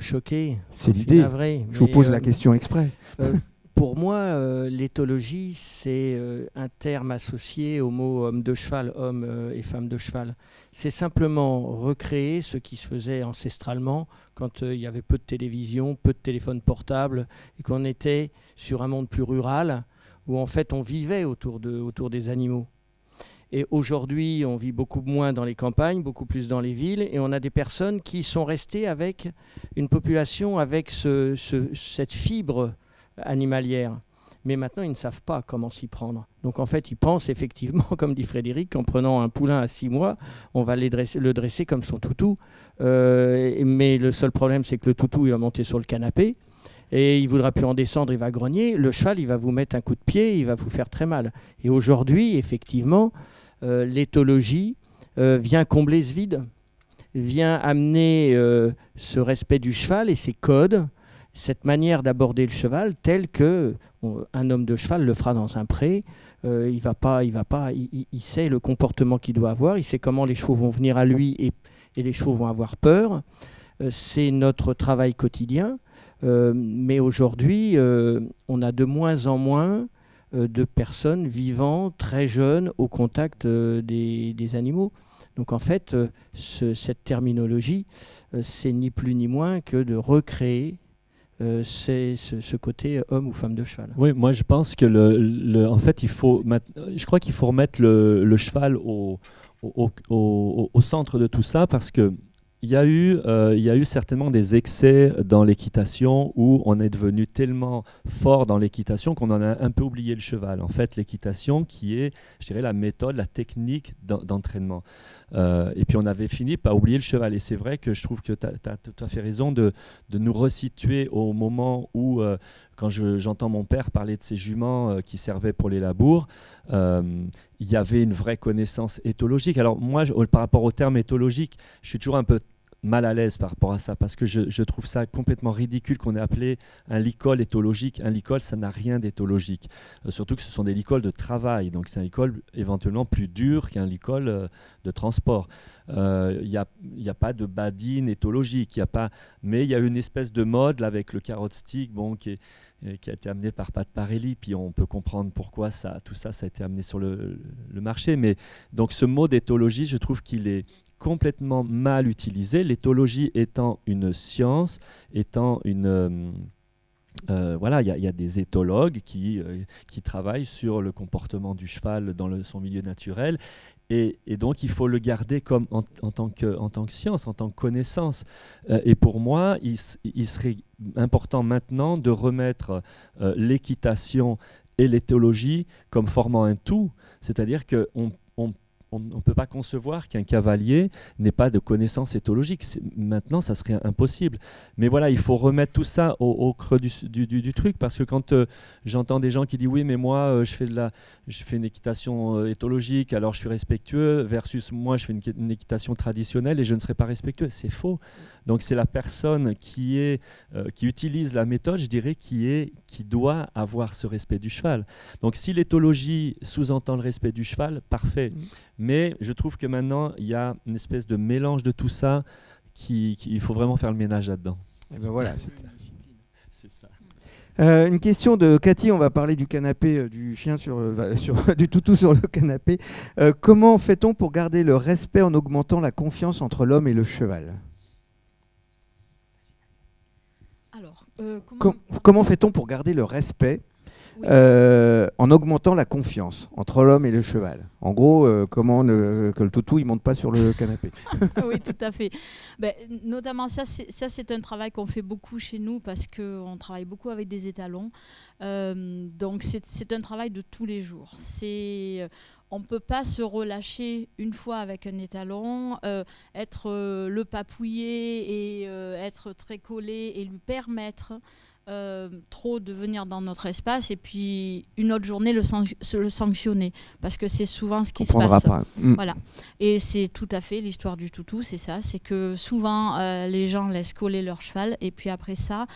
choquer, c'est l'idée. navré, je vous pose la question exprès. Pour moi, l'éthologie, c'est un terme associé au mot homme de cheval, homme et femme de cheval. C'est simplement recréer ce qui se faisait ancestralement quand il y avait peu de télévision, peu de téléphones portables et qu'on était sur un monde plus rural où en fait on vivait autour des animaux. Et aujourd'hui, on vit beaucoup moins dans les campagnes, beaucoup plus dans les villes, et on a des personnes qui sont restées avec une population avec cette fibre animalière. Mais maintenant, ils ne savent pas comment s'y prendre. Donc en fait, ils pensent effectivement, comme dit Frédéric, qu'en prenant un poulain à 6 mois, on va le dresser comme son toutou. Mais le seul problème, c'est que le toutou, il va monter sur le canapé. Et il ne voudra plus en descendre, il va grogner. Le cheval, il va vous mettre un coup de pied, il va vous faire très mal. Et aujourd'hui, effectivement, l'éthologie vient combler ce vide, vient amener ce respect du cheval et ses codes, cette manière d'aborder le cheval tel que un homme de cheval le fera dans un pré. Il sait le comportement qu'il doit avoir, il sait comment les chevaux vont venir à lui et les chevaux vont avoir peur. C'est notre travail quotidien. Mais aujourd'hui, on a de moins en moins de personnes vivant très jeunes au contact des animaux. Donc en fait, cette terminologie, c'est ni plus ni moins que de recréer ce côté homme ou femme de cheval. Oui, moi je pense que en fait, je crois qu'il faut remettre le cheval au centre de tout ça, parce que il y a eu certainement des excès dans l'équitation où on est devenu tellement fort dans l'équitation qu'on en a un peu oublié le cheval. En fait, l'équitation qui est, je dirais, la méthode, la technique d'entraînement. Et puis on avait fini par oublier le cheval. Et c'est vrai que je trouve que tu as tout à fait raison de nous resituer au moment où, quand j'entends mon père parler de ses juments qui servaient pour les labours, il y avait une vraie connaissance éthologique. Alors moi, par rapport au terme éthologique, je suis toujours un peu mal à l'aise par rapport à ça, parce que je trouve ça complètement ridicule qu'on ait appelé un licol éthologique. Un licol, ça n'a rien d'éthologique. Surtout que ce sont des licols de travail, donc c'est un licol éventuellement plus dur qu'un licol de transport. Il n'y a pas de badine éthologique, mais il y a une espèce de mode là, avec le carotte stick, qui a été amené par Pat Parelli, puis on peut comprendre pourquoi tout ça a été amené sur le marché. Mais donc ce mot d'éthologie, je trouve qu'il est complètement mal utilisé. L'éthologie étant une science, étant une... voilà, il y a des éthologues qui travaillent sur le comportement du cheval dans son milieu naturel. Et donc, il faut le garder comme en tant que science, en tant que connaissance. Et pour moi, il serait important maintenant de remettre l'équitation et l'éthologie comme formant un tout. C'est-à-dire qu'on ne peut pas concevoir qu'un cavalier n'ait pas de connaissances éthologiques. Maintenant, ça serait impossible. Mais voilà, il faut remettre tout ça au creux du truc, parce que quand j'entends des gens qui disent « oui, mais moi, je fais une équitation éthologique, alors je suis respectueux, versus moi, je fais une équitation traditionnelle et je ne serai pas respectueux », c'est faux. Donc c'est la personne qui utilise la méthode, je dirais, qui doit avoir ce respect du cheval. Donc si l'éthologie sous-entend le respect du cheval, parfait. Mais je trouve que maintenant, il y a une espèce de mélange de tout ça il faut vraiment faire le ménage là-dedans. Et ben voilà, c'est ça. Une question de Cathy, on va parler du canapé, du chien du toutou sur le canapé. Comment fait-on pour garder le respect en augmentant la confiance entre l'homme et le cheval ? Alors, comment fait-on pour garder le respect en augmentant la confiance entre l'homme et le cheval ? En gros, que le toutou il monte pas sur le canapé. Oui, tout à fait. Notamment ça, c'est un travail qu'on fait beaucoup chez nous, parce qu'on travaille beaucoup avec des étalons. Donc c'est un travail de tous les jours. On ne peut pas se relâcher une fois avec un étalon, être le papouiller et être très collé et lui permettre trop de venir dans notre espace, et puis une autre journée le sanctionner, parce que c'est souvent ce qui se passe. Pas. Voilà. Et c'est tout à fait l'histoire du toutou, c'est ça, c'est que souvent les gens laissent coller leur cheval, et puis après ça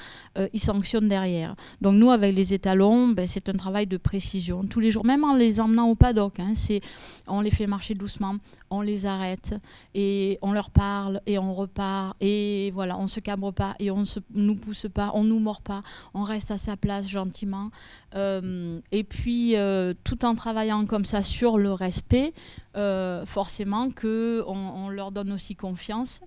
ils sanctionnent derrière. Donc nous, avec les étalons, c'est un travail de précision tous les jours, même en les emmenant au paddock, on les fait marcher doucement, on les arrête et on leur parle et on repart, et voilà, on se cabre pas et on nous pousse pas, on nous mord pas. on reste à sa place gentiment. Et puis, tout en travaillant comme ça sur le respect, forcément qu'on leur donne aussi confiance.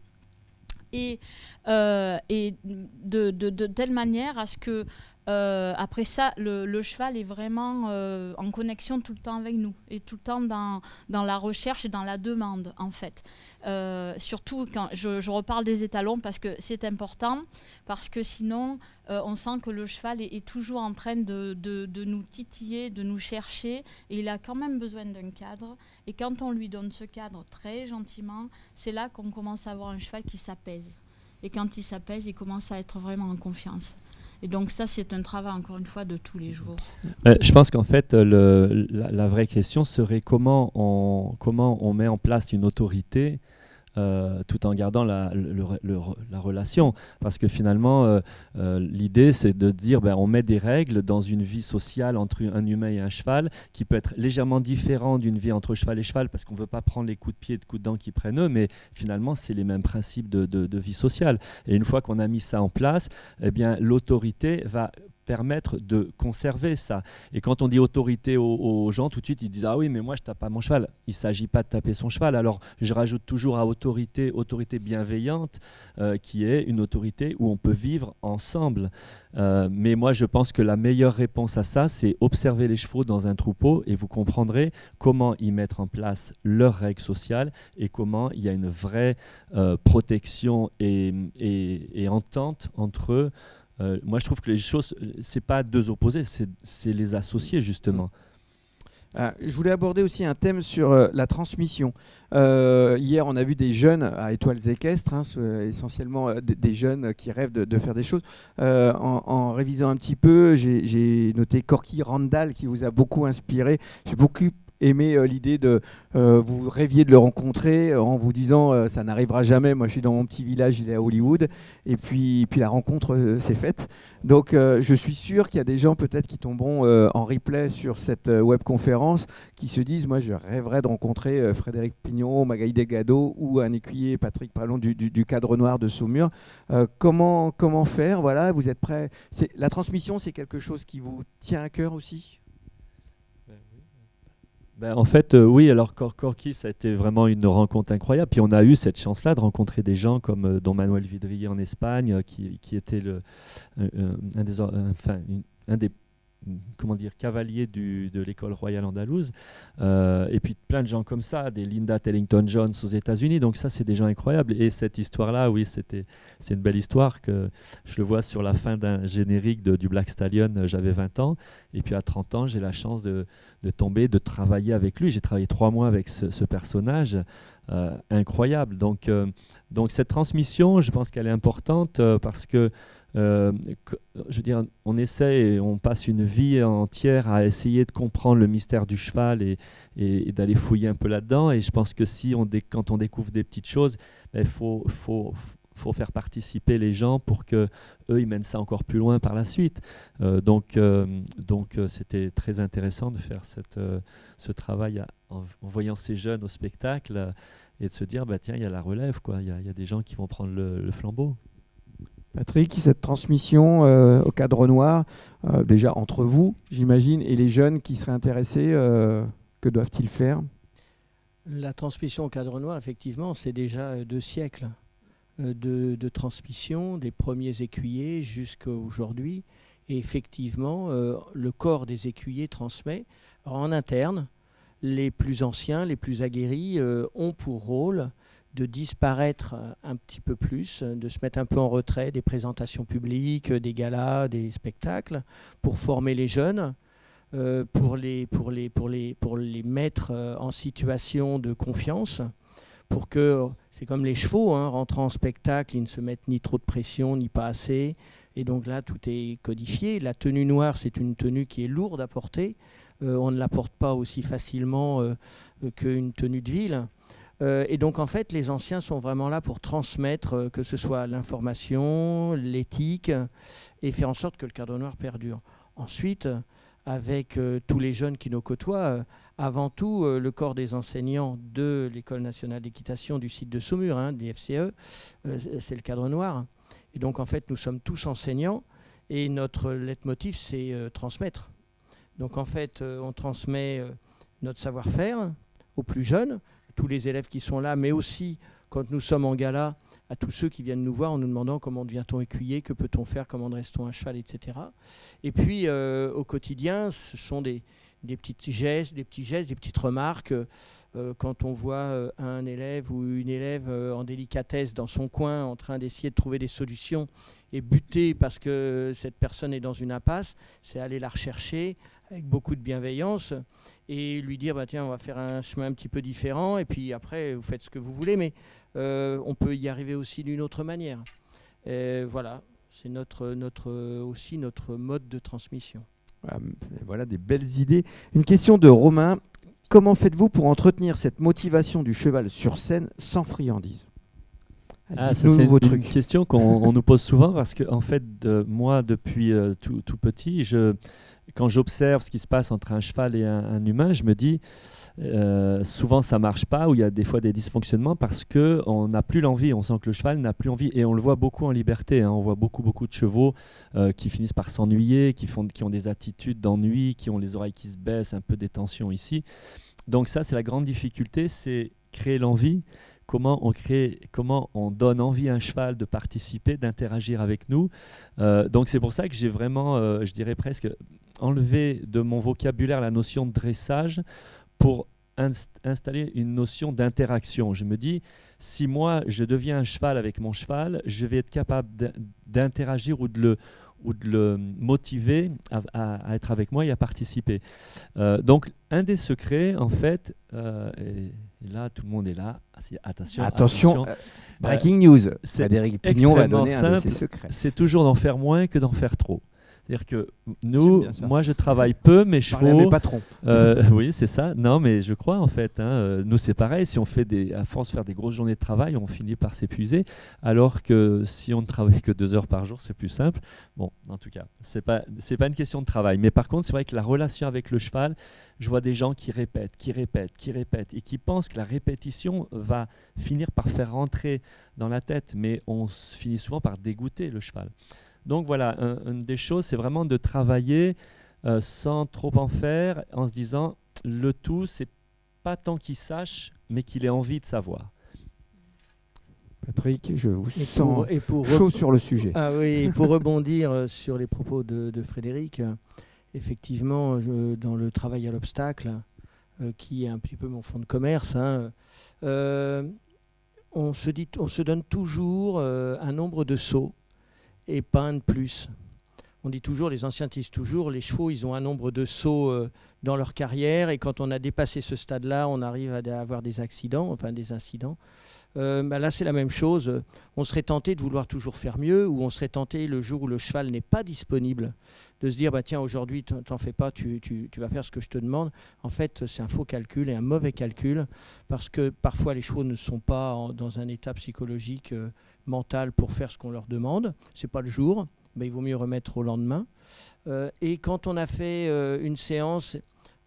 Et de telle manière à ce que après ça, le cheval est vraiment en connexion tout le temps avec nous et tout le temps dans la recherche et dans la demande en fait. Surtout quand je reparle des étalons parce que c'est important, parce que sinon on sent que le cheval est toujours en train de nous titiller, de nous chercher, et il a quand même besoin d'un cadre. Et quand on lui donne ce cadre très gentiment, c'est là qu'on commence à avoir un cheval qui s'apaise. Et quand il s'apaise, il commence à être vraiment en confiance. Et donc ça, c'est un travail, encore une fois, de tous les jours. Je pense qu'en fait, la vraie question serait comment on met en place une autorité tout en gardant la relation. Parce que finalement, l'idée, c'est de dire on met des règles dans une vie sociale entre un humain et un cheval qui peut être légèrement différent d'une vie entre cheval et cheval, parce qu'on ne veut pas prendre les coups de pied et de coups de dents qu'ils prennent eux, mais finalement, c'est les mêmes principes de vie sociale. Et une fois qu'on a mis ça en place, eh bien, l'autorité va permettre de conserver ça. Et quand on dit autorité aux gens, tout de suite ils disent ah oui mais moi je tape pas mon cheval. Il ne s'agit pas de taper son cheval. Alors je rajoute toujours à autorité bienveillante qui est une autorité où on peut vivre ensemble. Mais moi je pense que la meilleure réponse à ça, c'est observer les chevaux dans un troupeau et vous comprendrez comment ils mettent en place leurs règles sociales et comment il y a une vraie protection et entente entre eux. Moi, je trouve que les choses, c'est pas deux opposés, c'est les associer justement. Je voulais aborder aussi un thème sur la transmission. Hier, on a vu des jeunes à Étoiles Équestres, essentiellement des jeunes qui rêvent de faire des choses. En révisant un petit peu, j'ai noté Corky Randall qui vous a beaucoup inspiré. J'ai beaucoup aimé l'idée de vous rêviez de le rencontrer en vous disant ça n'arrivera jamais, moi je suis dans mon petit village, il est à Hollywood, et puis la rencontre s'est faite. Donc je suis sûr qu'il y a des gens peut-être qui tomberont en replay sur cette webconférence qui se disent moi je rêverais de rencontrer Frédéric Pignon, Magali Delgado ou un écuyer Patrick Pralon du Cadre Noir de Saumur. Comment faire, voilà, vous êtes prêts? La transmission, c'est quelque chose qui vous tient à cœur aussi? En fait, oui, alors Corky, ça a été vraiment une rencontre incroyable. Puis on a eu cette chance-là de rencontrer des gens comme Don Manuel Vidrier en Espagne, qui était un des cavaliers de l'école royale andalouse. Et puis plein de gens comme ça, des Linda Tellington-Jones aux États-Unis. Donc ça, c'est des gens incroyables. Et cette histoire-là, oui, c'est une belle histoire que je le vois sur la fin d'un générique du Black Stallion. J'avais 20 ans. Et puis à 30 ans, j'ai la chance de travailler avec lui. J'ai travaillé 3 mois avec ce personnage. Incroyable. Donc cette transmission, je pense qu'elle est importante parce que je veux dire, on essaie et on passe une vie entière à essayer de comprendre le mystère du cheval et d'aller fouiller un peu là-dedans. Et je pense que quand on découvre des petites choses, il faut faire participer les gens pour que eux ils mènent ça encore plus loin par la suite. Donc c'était très intéressant de faire ce travail en voyant ces jeunes au spectacle et de se dire tiens, il y a la relève, quoi. Il y a des gens qui vont prendre le flambeau. Patrick, cette transmission au Cadre Noir, déjà entre vous, j'imagine, et les jeunes qui seraient intéressés, que doivent-ils faire? La transmission au Cadre Noir, effectivement, c'est déjà 2 siècles de transmission, des premiers écuyers jusqu'à aujourd'hui. Et effectivement, le corps des écuyers transmet. Alors, en interne, les plus anciens, les plus aguerris ont pour rôle de disparaître un petit peu plus, de se mettre un peu en retrait des présentations publiques, des galas, des spectacles, pour former les jeunes, pour les mettre en situation de confiance, pour que, c'est comme les chevaux, rentrant en spectacle, ils ne se mettent ni trop de pression, ni pas assez. Et donc là, tout est codifié. La tenue noire, c'est une tenue qui est lourde à porter. On ne la porte pas aussi facilement qu'une tenue de ville. Et donc en fait les anciens sont vraiment là pour transmettre que ce soit l'information, l'éthique et faire en sorte que le Cadre Noir perdure. Ensuite, avec tous les jeunes qui nous côtoient, avant tout le corps des enseignants de l'École nationale d'équitation du site de Saumur, des FCE, c'est le Cadre Noir. Et donc en fait nous sommes tous enseignants Et notre leitmotiv, c'est transmettre. Donc en fait, on transmet notre savoir-faire aux plus jeunes, tous les élèves qui sont là, mais aussi quand nous sommes en gala, à tous ceux qui viennent nous voir en nous demandant comment devient-on écuyer, que peut-on faire, comment dresse-t-on un cheval, etc. Et puis au quotidien, ce sont des petits gestes, des petites remarques. Quand on voit un élève ou une élève en délicatesse dans son coin en train d'essayer de trouver des solutions et buter parce que cette personne est dans une impasse, c'est aller la rechercher avec beaucoup de bienveillance et lui dire tiens, on va faire un chemin un petit peu différent et puis après vous faites ce que vous voulez, mais on peut y arriver aussi d'une autre manière. Voilà, c'est aussi notre mode de transmission. Voilà des belles idées. Une question de Romain. Comment faites-vous pour entretenir cette motivation du cheval sur scène sans friandise? Ça, c'est une question qu'on nous pose souvent parce que en fait, moi, depuis tout petit, quand j'observe ce qui se passe entre un cheval et un humain, je me dis souvent ça marche pas, ou il y a des fois des dysfonctionnements parce qu'on n'a plus l'envie, on sent que le cheval n'a plus envie, et on le voit beaucoup en liberté, hein. On voit beaucoup de chevaux qui finissent par s'ennuyer, qui ont des attitudes d'ennui, qui ont les oreilles qui se baissent, un peu des tensions ici. Donc ça, c'est la grande difficulté, c'est créer l'envie. Comment on donne envie à un cheval de participer, d'interagir avec nous. Donc c'est pour ça que j'ai vraiment, je dirais presque, enlevé de mon vocabulaire la notion de dressage pour installer une notion d'interaction. Je me dis, si moi je deviens un cheval avec mon cheval, je vais être capable d'interagir ou de le motiver à être avec moi et à participer. Donc un des secrets, en fait, et là tout le monde est là, attention, breaking news, Frédéric Pignon va donner un de ses secrets. C'est toujours d'en faire moins que d'en faire trop. C'est-à-dire que moi je travaille peu, mes chevaux... mes patrons. Oui, c'est ça. Non, mais je crois en fait. Nous, c'est pareil. Si on fait à force de faire des grosses journées de travail, on finit par s'épuiser. Alors que si on ne travaille que 2 heures par jour, c'est plus simple. Bon, en tout cas, c'est pas une question de travail. Mais par contre, c'est vrai que la relation avec le cheval, je vois des gens qui répètent, et qui pensent que la répétition va finir par faire rentrer dans la tête. Mais on finit souvent par dégoûter le cheval. Donc voilà, une des choses, c'est vraiment de travailler sans trop en faire, en se disant, le tout, c'est pas tant qu'il sache, mais qu'il ait envie de savoir. Patrick, je vous sens chaud sur le sujet. Ah oui, pour rebondir sur les propos de Frédéric, effectivement, dans le travail à l'obstacle, qui est un petit peu mon fonds de commerce, on se donne toujours un nombre de sauts et pas un de plus. On dit toujours, les anciens disent toujours, les chevaux, ils ont un nombre de sauts dans leur carrière, et quand on a dépassé ce stade-là, on arrive à avoir des accidents, enfin des incidents. Là, c'est la même chose. On serait tenté de vouloir toujours faire mieux, ou on serait tenté, le jour où le cheval n'est pas disponible, de se dire, tiens, aujourd'hui, t'en fais pas, tu vas faire ce que je te demande. En fait, c'est un faux calcul et un mauvais calcul, parce que parfois, les chevaux ne sont pas dans un état psychologique mental pour faire ce qu'on leur demande. C'est pas le jour, il vaut mieux remettre au lendemain. Et quand on a fait une séance,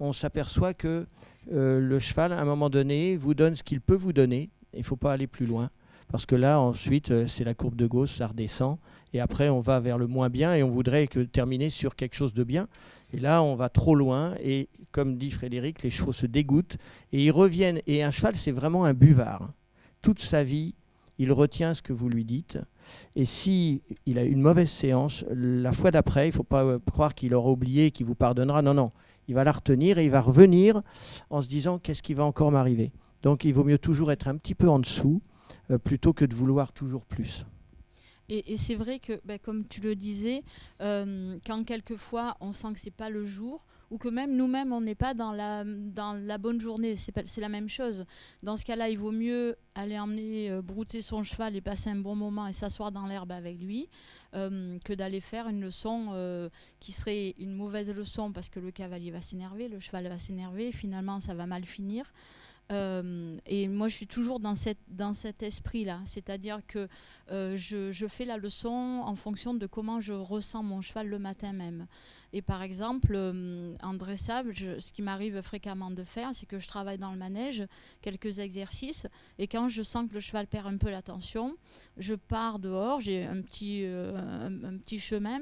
on s'aperçoit que le cheval, à un moment donné, vous donne ce qu'il peut vous donner. Il ne faut pas aller plus loin, parce que là, ensuite, c'est la courbe de Gauss, ça redescend, et après, on va vers le moins bien, et on voudrait terminer sur quelque chose de bien. Et là, on va trop loin, et comme dit Frédéric, les chevaux se dégoûtent, et ils reviennent. Et un cheval, c'est vraiment un buvard. Toute sa vie, il retient ce que vous lui dites, et si il a une mauvaise séance, la fois d'après, il ne faut pas croire qu'il aura oublié et qu'il vous pardonnera. Non, non, il va la retenir, et il va revenir en se disant, qu'est-ce qui va encore m'arriver ? Donc il vaut mieux toujours être un petit peu en dessous plutôt que de vouloir toujours plus. Et c'est vrai que, comme tu le disais, quand quelquefois on sent que c'est pas le jour, ou que même nous-mêmes on n'est pas dans la bonne journée, c'est la même chose. Dans ce cas-là, il vaut mieux aller emmener brouter son cheval et passer un bon moment et s'asseoir dans l'herbe avec lui, que d'aller faire une leçon qui serait une mauvaise leçon, parce que le cavalier va s'énerver, le cheval va s'énerver, finalement ça va mal finir. Et moi je suis toujours dans cet esprit-là, c'est-à-dire que je fais la leçon en fonction de comment je ressens mon cheval le matin même. Et par exemple, en dressage, ce qui m'arrive fréquemment de faire, c'est que je travaille dans le manège, quelques exercices, et quand je sens que le cheval perd un peu l'attention, je pars dehors, j'ai un petit chemin.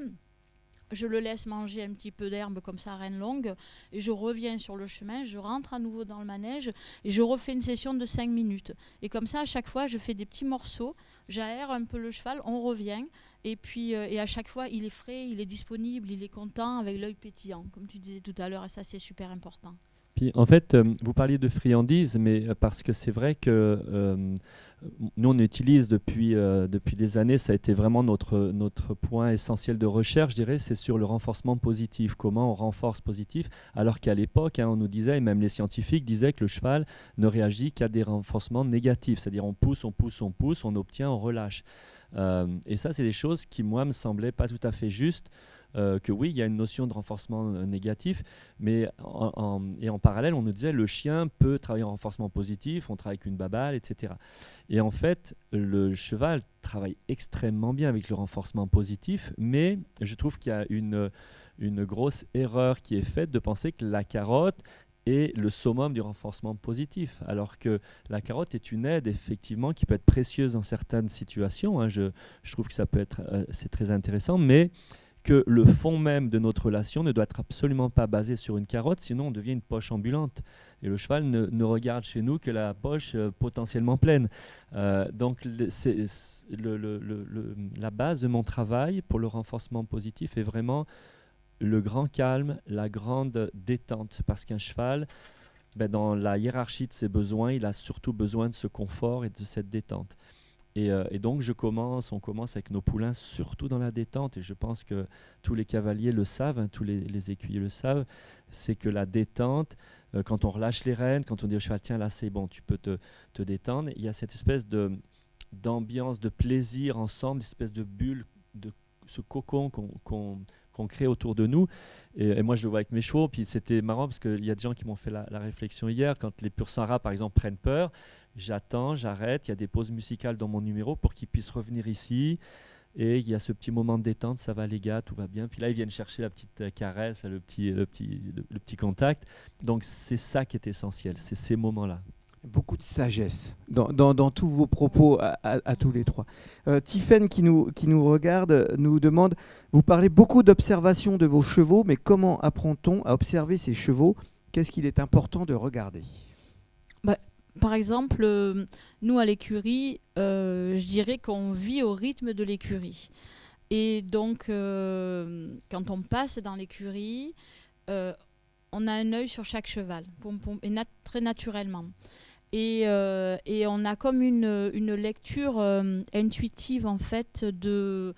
je le laisse manger un petit peu d'herbe comme ça, reine longue, et je reviens sur le chemin, je rentre à nouveau dans le manège et je refais une session de 5 minutes. Et comme ça, à chaque fois, je fais des petits morceaux, j'aère un peu le cheval, on revient, et puis et à chaque fois, il est frais, il est disponible, il est content, avec l'œil pétillant, comme tu disais tout à l'heure, et ça, c'est super important. Puis, en fait, vous parliez de friandises, mais parce que c'est vrai que nous, on utilise depuis des années, ça a été vraiment notre point essentiel de recherche, je dirais, c'est sur le renforcement positif. Comment on renforce positif, alors qu'à l'époque, on nous disait, et même les scientifiques disaient que le cheval ne réagit qu'à des renforcements négatifs, c'est-à-dire on pousse, on obtient, on relâche. Et ça, c'est des choses qui, moi, me semblaient pas tout à fait justes. Que oui, il y a une notion de renforcement négatif, mais en parallèle, on nous disait le chien peut travailler en renforcement positif, on travaille avec une babale, etc. Et en fait, le cheval travaille extrêmement bien avec le renforcement positif, mais je trouve qu'il y a une grosse erreur qui est faite de penser que la carotte est le summum du renforcement positif, alors que la carotte est une aide effectivement qui peut être précieuse dans certaines situations. Je trouve que ça peut être, c'est très intéressant, mais que le fond même de notre relation ne doit être absolument pas basé sur une carotte, sinon on devient une poche ambulante. Et le cheval ne regarde chez nous que la poche potentiellement pleine. Donc la base de mon travail pour le renforcement positif est vraiment le grand calme, la grande détente. Parce qu'un cheval, dans la hiérarchie de ses besoins, il a surtout besoin de ce confort et de cette détente. Et donc on commence avec nos poulains surtout dans la détente, et je pense que tous les cavaliers le savent, tous les écuyers le savent, c'est que la détente, quand on relâche les rênes, quand on dit au cheval tiens là c'est bon, tu peux te détendre, il y a cette espèce d'ambiance, de plaisir ensemble, cette espèce de bulle, de ce cocon qu'on crée autour de nous. Et moi je le vois avec mes chevaux, puis c'était marrant parce qu'il y a des gens qui m'ont fait la réflexion hier, quand les pur sangs par exemple prennent peur, j'attends, j'arrête, il y a des pauses musicales dans mon numéro pour qu'ils puissent revenir ici, et il y a ce petit moment de détente, ça va les gars, tout va bien, puis là ils viennent chercher la petite caresse, le petit contact. Donc c'est ça qui est essentiel, c'est ces moments-là. Beaucoup de sagesse dans tous vos propos à tous les trois. Tiffaine qui nous regarde nous demande, vous parlez beaucoup d'observation de vos chevaux, mais comment apprend-on à observer ces chevaux? Qu'est-ce qu'il est important de regarder? Par exemple, nous à l'écurie, je dirais qu'on vit au rythme de l'écurie. Et donc, quand on passe dans l'écurie, on a un œil sur chaque cheval, et très naturellement. Et on a comme une lecture intuitive en fait de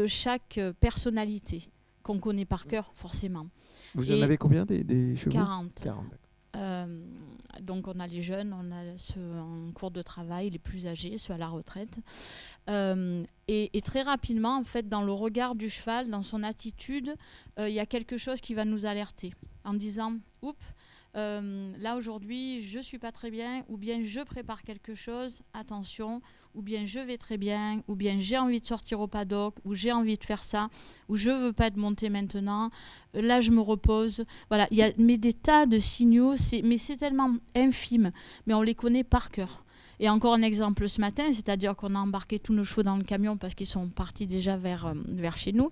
chaque personnalité qu'on connaît par cœur forcément. Vous en avez combien des chevaux? 40. Donc on a les jeunes, on a ceux en cours de travail, les plus âgés, ceux à la retraite. Et très rapidement, en fait, dans le regard du cheval, dans son attitude, il y a quelque chose qui va nous alerter en disant « Oups, là aujourd'hui je suis pas très bien, ou bien je prépare quelque chose, attention, ou bien je vais très bien, ou bien j'ai envie de sortir au paddock, ou j'ai envie de faire ça, ou je veux pas de monter maintenant, là je me repose ». Voilà, il y a des tas de signaux, mais c'est tellement infime, mais on les connaît par cœur. Et encore un exemple ce matin, c'est-à-dire qu'on a embarqué tous nos chevaux dans le camion parce qu'ils sont partis déjà vers chez nous,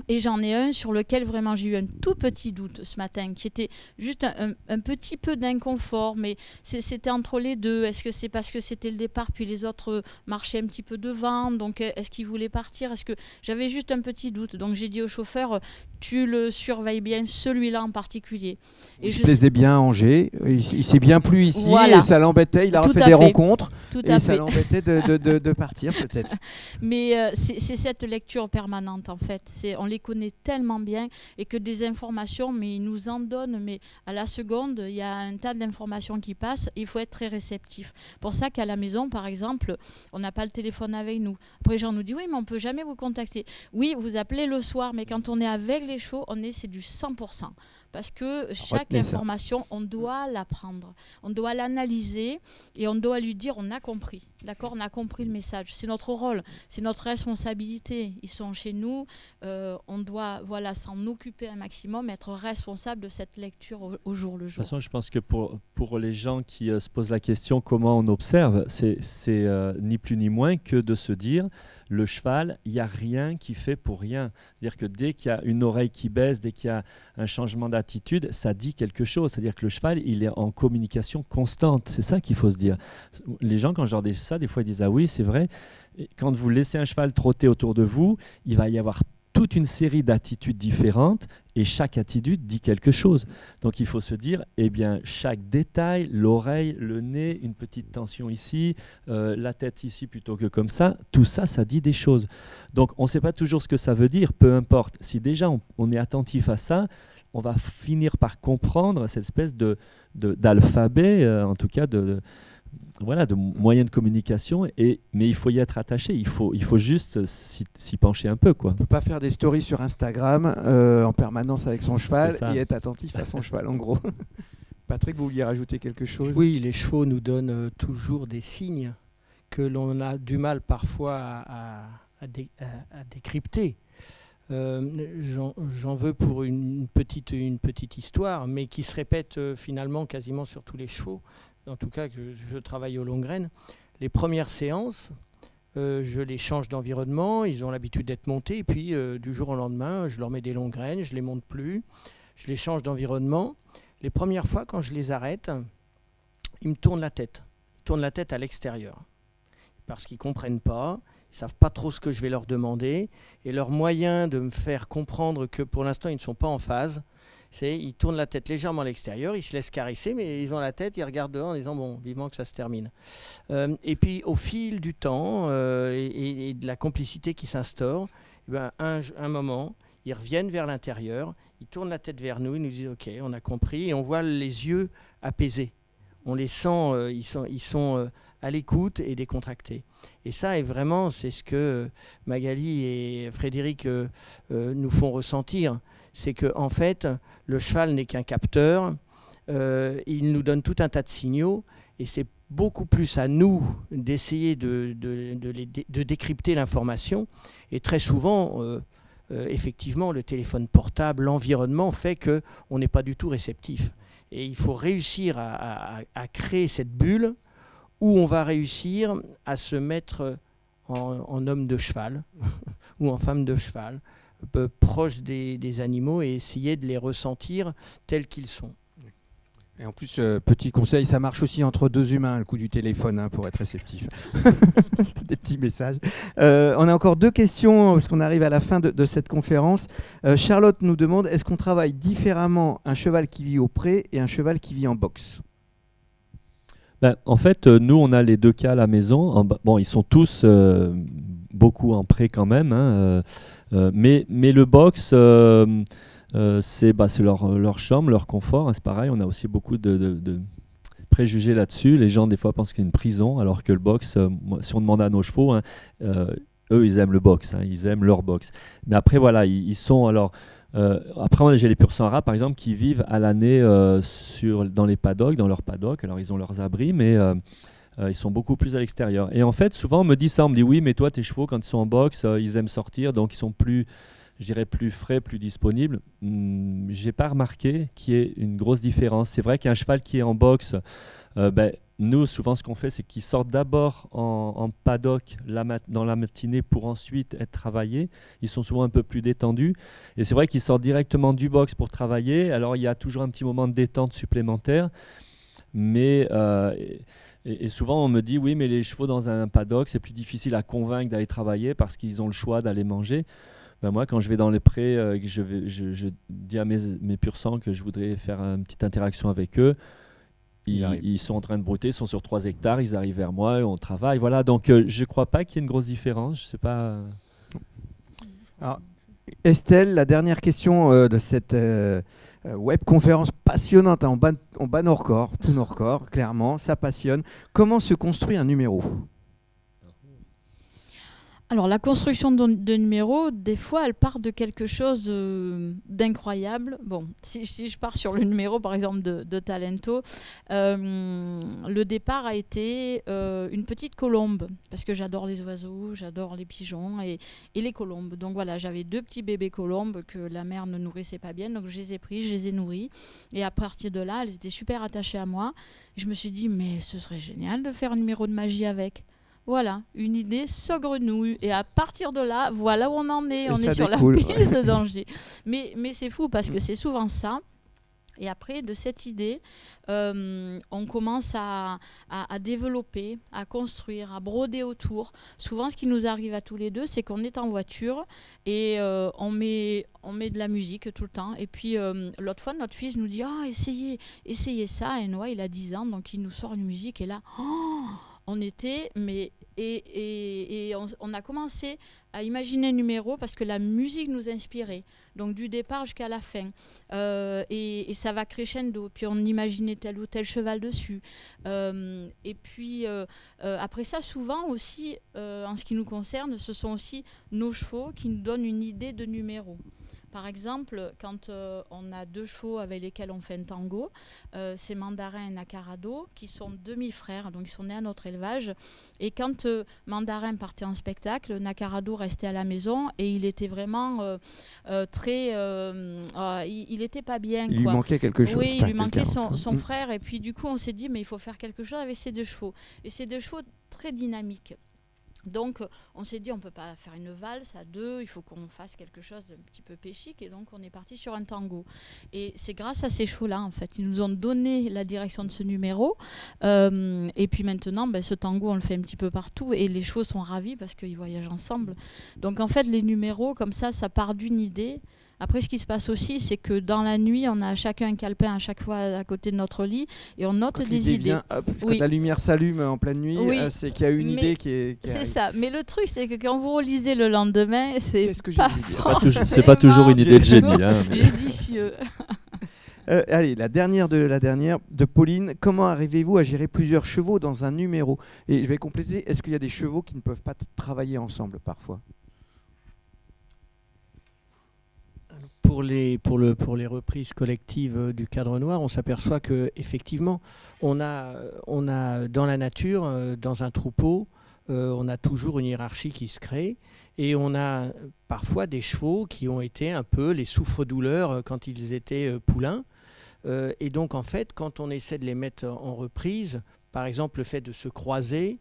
et j'en ai un sur lequel vraiment j'ai eu un tout petit doute ce matin, qui était juste un petit peu d'inconfort, mais c'était entre les deux. Est-ce que c'est parce que c'était le départ, puis les autres marchaient un petit peu devant, donc est-ce qu'ils voulaient partir? Est-ce que j'avais juste un petit doute? Donc j'ai dit au chauffeur, tu le surveilles bien, celui-là en particulier. Il se plaisait bien à Angers, il s'est bien plu ici, voilà. Et ça l'embêtait, il a refait des rencontres, et ça l'embêtait de partir peut-être. Mais c'est cette lecture permanente en fait, on les connaît tellement bien, et que des informations, mais ils nous en donnent, mais à la seconde, il y a un tas d'informations qui passent, il faut être très réceptif. Pour ça qu'à la maison, par exemple, on n'a pas le téléphone avec nous. Après, les gens nous disent, oui, mais on ne peut jamais vous contacter. Oui, vous appelez le soir, mais quand on est avec les chevaux, c'est du 100%. Parce que chaque information, on doit la prendre, on doit l'analyser, et on doit lui dire, on a compris, d'accord, on a compris le message. C'est notre rôle, c'est notre responsabilité. Ils sont chez nous, on doit s'en occuper un maximum, être responsable de cette lecture au jour le jour. De toute façon, je pense que pour les gens qui se posent la question comment on observe, c'est ni plus ni moins que de se dire le cheval, il n'y a rien qui fait pour rien. C'est-à-dire que dès qu'il y a une oreille qui baisse, dès qu'il y a un changement d'attitude, ça dit quelque chose. C'est-à-dire que le cheval, il est en communication constante. C'est ça qu'il faut se dire. Les gens, quand je leur dis ça, des fois, ils disent « Ah oui, c'est vrai ». Quand vous laissez un cheval trotter autour de vous, il va y avoir toute une série d'attitudes différentes et chaque attitude dit quelque chose. Donc il faut se dire, eh bien, chaque détail, l'oreille, le nez, une petite tension ici, la tête ici plutôt que comme ça, tout ça, ça dit des choses. Donc on ne sait pas toujours ce que ça veut dire, peu importe. Si déjà on est attentif à ça, on va finir par comprendre cette espèce d'alphabet, en tout cas de moyens de communication, mais il faut y être attaché, il faut juste s'y pencher un peu, quoi. On ne peut pas faire des stories sur Instagram en permanence avec son cheval et être attentif à son cheval, en gros. Patrick, vous vouliez rajouter quelque chose ? Oui, les chevaux nous donnent toujours des signes que l'on a du mal parfois à décrypter. J'en veux pour une petite histoire, mais qui se répète finalement quasiment sur tous les chevaux. En tout cas, que je travaille au Lohengrin. Les premières séances, je les change d'environnement, ils ont l'habitude d'être montés, et puis du jour au lendemain, je leur mets des Lohengrin, je ne les monte plus, je les change d'environnement. Les premières fois, quand je les arrête, ils me tournent la tête. Ils tournent la tête à l'extérieur, parce qu'ils ne comprennent pas, ils ne savent pas trop ce que je vais leur demander, et leur moyen de me faire comprendre que pour l'instant, ils ne sont pas en phase, ils tournent la tête légèrement à l'extérieur, ils se laissent caresser, mais ils ont la tête, ils regardent dehors en disant bon, vivement que ça se termine. Et puis au fil du temps et de la complicité qui s'instaure, un moment, ils reviennent vers l'intérieur, ils tournent la tête vers nous, ils nous disent ok, on a compris, et on voit les yeux apaisés. On les sent, ils sont à l'écoute et décontractés. Et ça, est vraiment, c'est ce que Magali et Frédéric nous font ressentir. C'est qu'en fait, le cheval n'est qu'un capteur, il nous donne tout un tas de signaux, et c'est beaucoup plus à nous d'essayer de décrypter l'information. Et très souvent, effectivement, le téléphone portable, l'environnement fait qu'on n'est pas du tout réceptif. Et il faut réussir à créer cette bulle où on va réussir à se mettre en homme de cheval ou en femme de cheval, proche des animaux, et essayer de les ressentir tels qu'ils sont. Et en plus, petit conseil, ça marche aussi entre deux humains, le coup du téléphone, pour être réceptif. Des petits messages. On a encore deux questions, parce qu'on arrive à la fin de cette conférence. Charlotte nous demande, est-ce qu'on travaille différemment un cheval qui vit au pré et un cheval qui vit en box ? En fait, nous, on a les deux cas à la maison. Bon, ils sont tous beaucoup en pré quand même, mais le box... c'est leur chambre, leur confort, c'est pareil, on a aussi beaucoup de préjugés là-dessus. Les gens des fois pensent qu'il y a une prison, alors que le box, si on demande à nos chevaux, eux ils aiment le box, ils aiment leur box. Mais après voilà, ils sont alors... après j'ai les pur sang arabes par exemple qui vivent à l'année dans les paddocks, dans leurs paddocks, alors ils ont leurs abris, mais... ils sont beaucoup plus à l'extérieur. Et en fait, souvent on me dit ça, on me dit oui, mais toi tes chevaux quand ils sont en box, ils aiment sortir, donc ils sont plus... je dirais plus frais, plus disponible. J'ai pas remarqué qu'il y ait une grosse différence. C'est vrai qu'un cheval qui est en boxe, nous, souvent, ce qu'on fait, c'est qu'ils sortent d'abord en paddock dans la matinée pour ensuite être travaillés. Ils sont souvent un peu plus détendus. Et c'est vrai qu'ils sortent directement du box pour travailler. Alors, il y a toujours un petit moment de détente supplémentaire. Mais... Et souvent, on me dit, oui, mais les chevaux dans un paddock, c'est plus difficile à convaincre d'aller travailler parce qu'ils ont le choix d'aller manger. Moi, quand je vais dans les prés, je dis à mes pur sang que je voudrais faire une petite interaction avec eux. Ils sont en train de brouter, ils sont sur 3 hectares, ils arrivent vers moi et on travaille. Voilà, donc je ne crois pas qu'il y ait une grosse différence. Je sais pas. Alors, Estelle, la dernière question de cette webconférence passionnante en bas nos records, tous nos records, clairement, ça passionne. Comment se construit un numéro ? Alors la construction de numéros, des fois, elle part de quelque chose d'incroyable. Bon, si je pars sur le numéro, par exemple, de Talento, le départ a été une petite colombe, parce que j'adore les oiseaux, j'adore les pigeons et les colombes. Donc voilà, j'avais 2 petits bébés colombes que la mère ne nourrissait pas bien, donc je les ai pris, je les ai nourris. Et à partir de là, elles étaient super attachées à moi. Je me suis dit, mais ce serait génial de faire un numéro de magie avec. Voilà, une idée saugrenouille. Et à partir de là, voilà où on en est. On est sur découle, la piste de danger. Mais c'est fou parce que c'est souvent ça. Et après, de cette idée, on commence à développer, à construire, à broder autour. Souvent, ce qui nous arrive à tous les deux, c'est qu'on est en voiture et on met de la musique tout le temps. Et puis, l'autre fois, notre fils nous dit « Ah, essayez ça ». Et Noah, il a 10 ans, donc il nous sort une musique. Et là, on était... Et on a commencé à imaginer un numéro parce que la musique nous inspirait, donc du départ jusqu'à la fin, et ça va crescendo, puis on imaginait tel ou tel cheval dessus, et puis après ça, souvent aussi, en ce qui nous concerne, ce sont aussi nos chevaux qui nous donnent une idée de numéro. Par exemple, quand on a 2 chevaux avec lesquels on fait un tango, c'est Mandarin et Nacarado, qui sont demi-frères, donc ils sont nés à notre élevage. Et quand Mandarin partait en spectacle, Nacarado restait à la maison et il était vraiment très... il n'était pas bien. Il lui manquait quelque chose. Oui, il lui manquait son frère. Et puis du coup, on s'est dit, mais il faut faire quelque chose avec ces 2 chevaux. Et ces 2 chevaux très dynamiques. Donc, on s'est dit, on ne peut pas faire une valse à 2, il faut qu'on fasse quelque chose d'un petit peu péchique. Et donc, on est parti sur un tango. Et c'est grâce à ces chevaux-là, en fait. Ils nous ont donné la direction de ce numéro. Et puis maintenant, ce tango, on le fait un petit peu partout. Et les chevaux sont ravis parce qu'ils voyagent ensemble. Donc, en fait, les numéros, comme ça part d'une idée. Après, ce qui se passe aussi, c'est que dans la nuit, on a chacun un calepin à chaque fois à côté de notre lit et on note des idées. Quand la lumière s'allume en pleine nuit, c'est qu'il y a une idée qui est... C'est ça. Mais le truc, c'est que quand vous relisez le lendemain, c'est pas toujours une idée de génie. Judicieux. Allez, la dernière de Pauline. Comment arrivez-vous à gérer plusieurs chevaux dans un numéro? Et je vais compléter. Est-ce qu'il y a des chevaux qui ne peuvent pas travailler ensemble parfois? Pour les reprises collectives du Cadre Noir, on s'aperçoit qu'effectivement, on a dans la nature, dans un troupeau, on a toujours une hiérarchie qui se crée et on a parfois des chevaux qui ont été un peu les souffre-douleurs quand ils étaient poulains. Et donc, en fait, quand on essaie de les mettre en reprise, par exemple, le fait de se croiser,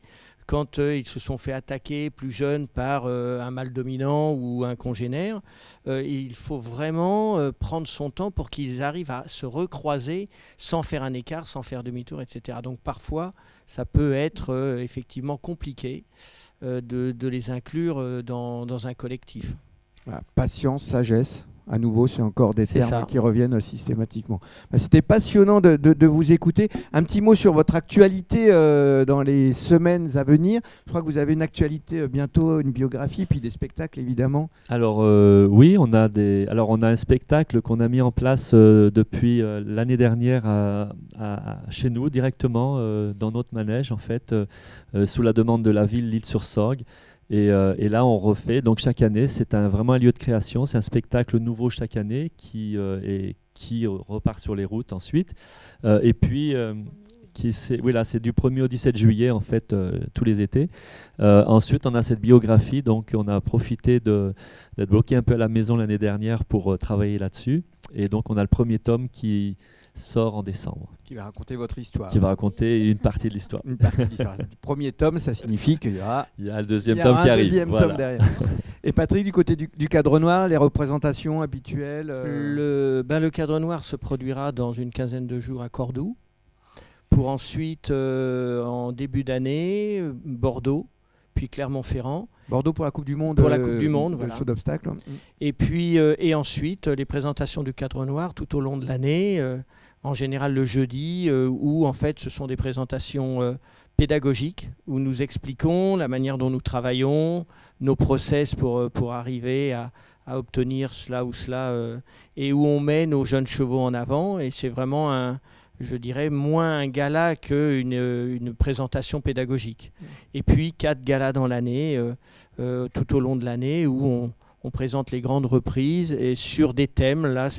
quand ils se sont fait attaquer plus jeunes par un mâle dominant ou un congénère, il faut vraiment prendre son temps pour qu'ils arrivent à se recroiser sans faire un écart, sans faire demi-tour, etc. Donc parfois, ça peut être effectivement compliqué de les inclure dans un collectif. Voilà, patience, sagesse. À nouveau, c'est encore des termes qui reviennent systématiquement. C'était passionnant de vous écouter. Un petit mot sur votre actualité dans les semaines à venir. Je crois que vous avez une actualité bientôt, une biographie, puis des spectacles évidemment. Alors oui, on a un spectacle qu'on a mis en place depuis l'année dernière chez nous, directement dans notre manège, en fait, sous la demande de la ville L'Isle-sur-Sorgue. Et là, on refait. Donc chaque année, c'est vraiment un lieu de création. C'est un spectacle nouveau chaque année qui repart sur les routes ensuite. Et puis, c'est du 1er au 17 juillet, en fait, tous les étés. Ensuite, on a cette biographie. Donc, on a profité d'être bloqué un peu à la maison l'année dernière pour travailler là-dessus. Et donc, on a le premier tome qui sort en décembre. Qui va raconter votre histoire. Qui va raconter une partie de l'histoire. Une partie de l'histoire. Le premier tome, ça signifie qu'il y aura... Il y a le deuxième tome qui arrive. Tome derrière. Et Patrick, du côté du Cadre Noir, les représentations habituelles Le Cadre Noir se produira dans une quinzaine de jours à Cordoue, pour ensuite, en début d'année, Bordeaux, puis Clermont-Ferrand. Bordeaux pour la Coupe du Monde. Pour la Coupe du Monde, voilà. Le saut d'obstacle. Et puis, et ensuite, les présentations du Cadre Noir tout au long de l'année, en général le jeudi, où en fait ce sont des présentations pédagogiques, où nous expliquons la manière dont nous travaillons, nos process pour arriver à obtenir cela ou cela, et où on met nos jeunes chevaux en avant. Et c'est vraiment je dirais, moins un gala qu'une présentation pédagogique. Et puis 4 galas dans l'année, tout au long de l'année, où on présente les grandes reprises et sur des thèmes. Là,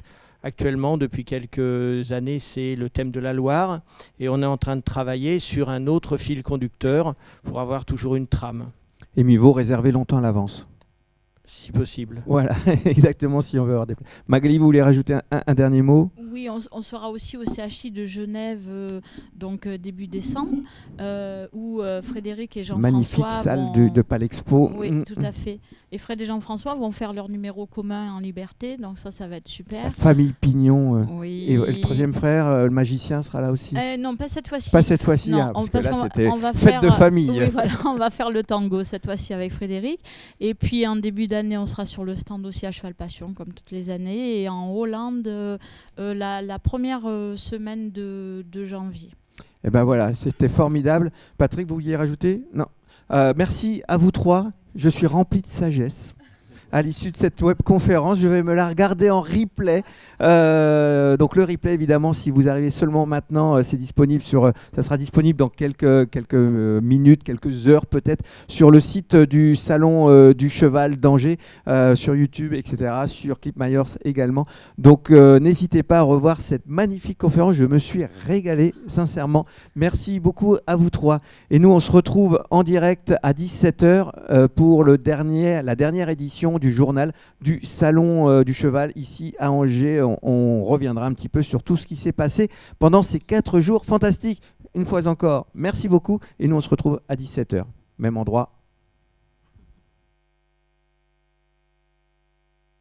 actuellement, depuis quelques années, c'est le thème de la Loire. Et on est en train de travailler sur un autre fil conducteur pour avoir toujours une trame. Et mieux vaut réserver longtemps à l'avance. si possible. Voilà, exactement, si on veut avoir des... Magali, vous voulez rajouter un dernier mot? Oui, on sera aussi au CHI de Genève donc début décembre, où Frédéric et Jean-François... Magnifique salle de Palexpo. Oui, tout à fait. Et Fred et Jean-François vont faire leur numéro commun en liberté, donc ça va être super. La famille Pignon. Oui. Et le troisième frère, le magicien, sera là aussi? Non, pas cette fois-ci. Pas cette fois-ci, Non, parce que là, c'était fête fête de famille. Oui, voilà, on va faire le tango cette fois-ci avec Frédéric. Et puis en début d'année, on sera sur le stand aussi à Cheval Passion, comme toutes les années. Et en Hollande, la première semaine de janvier. Et ben voilà, c'était formidable. Patrick, vous vouliez rajouter? Non. Merci à vous trois. Je suis rempli de sagesse. À l'issue de cette webconférence, je vais me la regarder en replay. Donc le replay, évidemment, si vous arrivez seulement maintenant, c'est disponible ça sera disponible dans quelques minutes, quelques heures peut-être, sur le site du Salon du Cheval d'Angers, sur YouTube, etc., sur Clip Myers également. Donc n'hésitez pas à revoir cette magnifique conférence. Je me suis régalé, sincèrement. Merci beaucoup à vous trois. Et nous, on se retrouve en direct à 17h pour la dernière édition du journal du Salon du Cheval ici à Angers. On reviendra un petit peu sur tout ce qui s'est passé pendant ces 4 jours fantastiques. Une fois encore, merci beaucoup et nous on se retrouve à 17h, même endroit,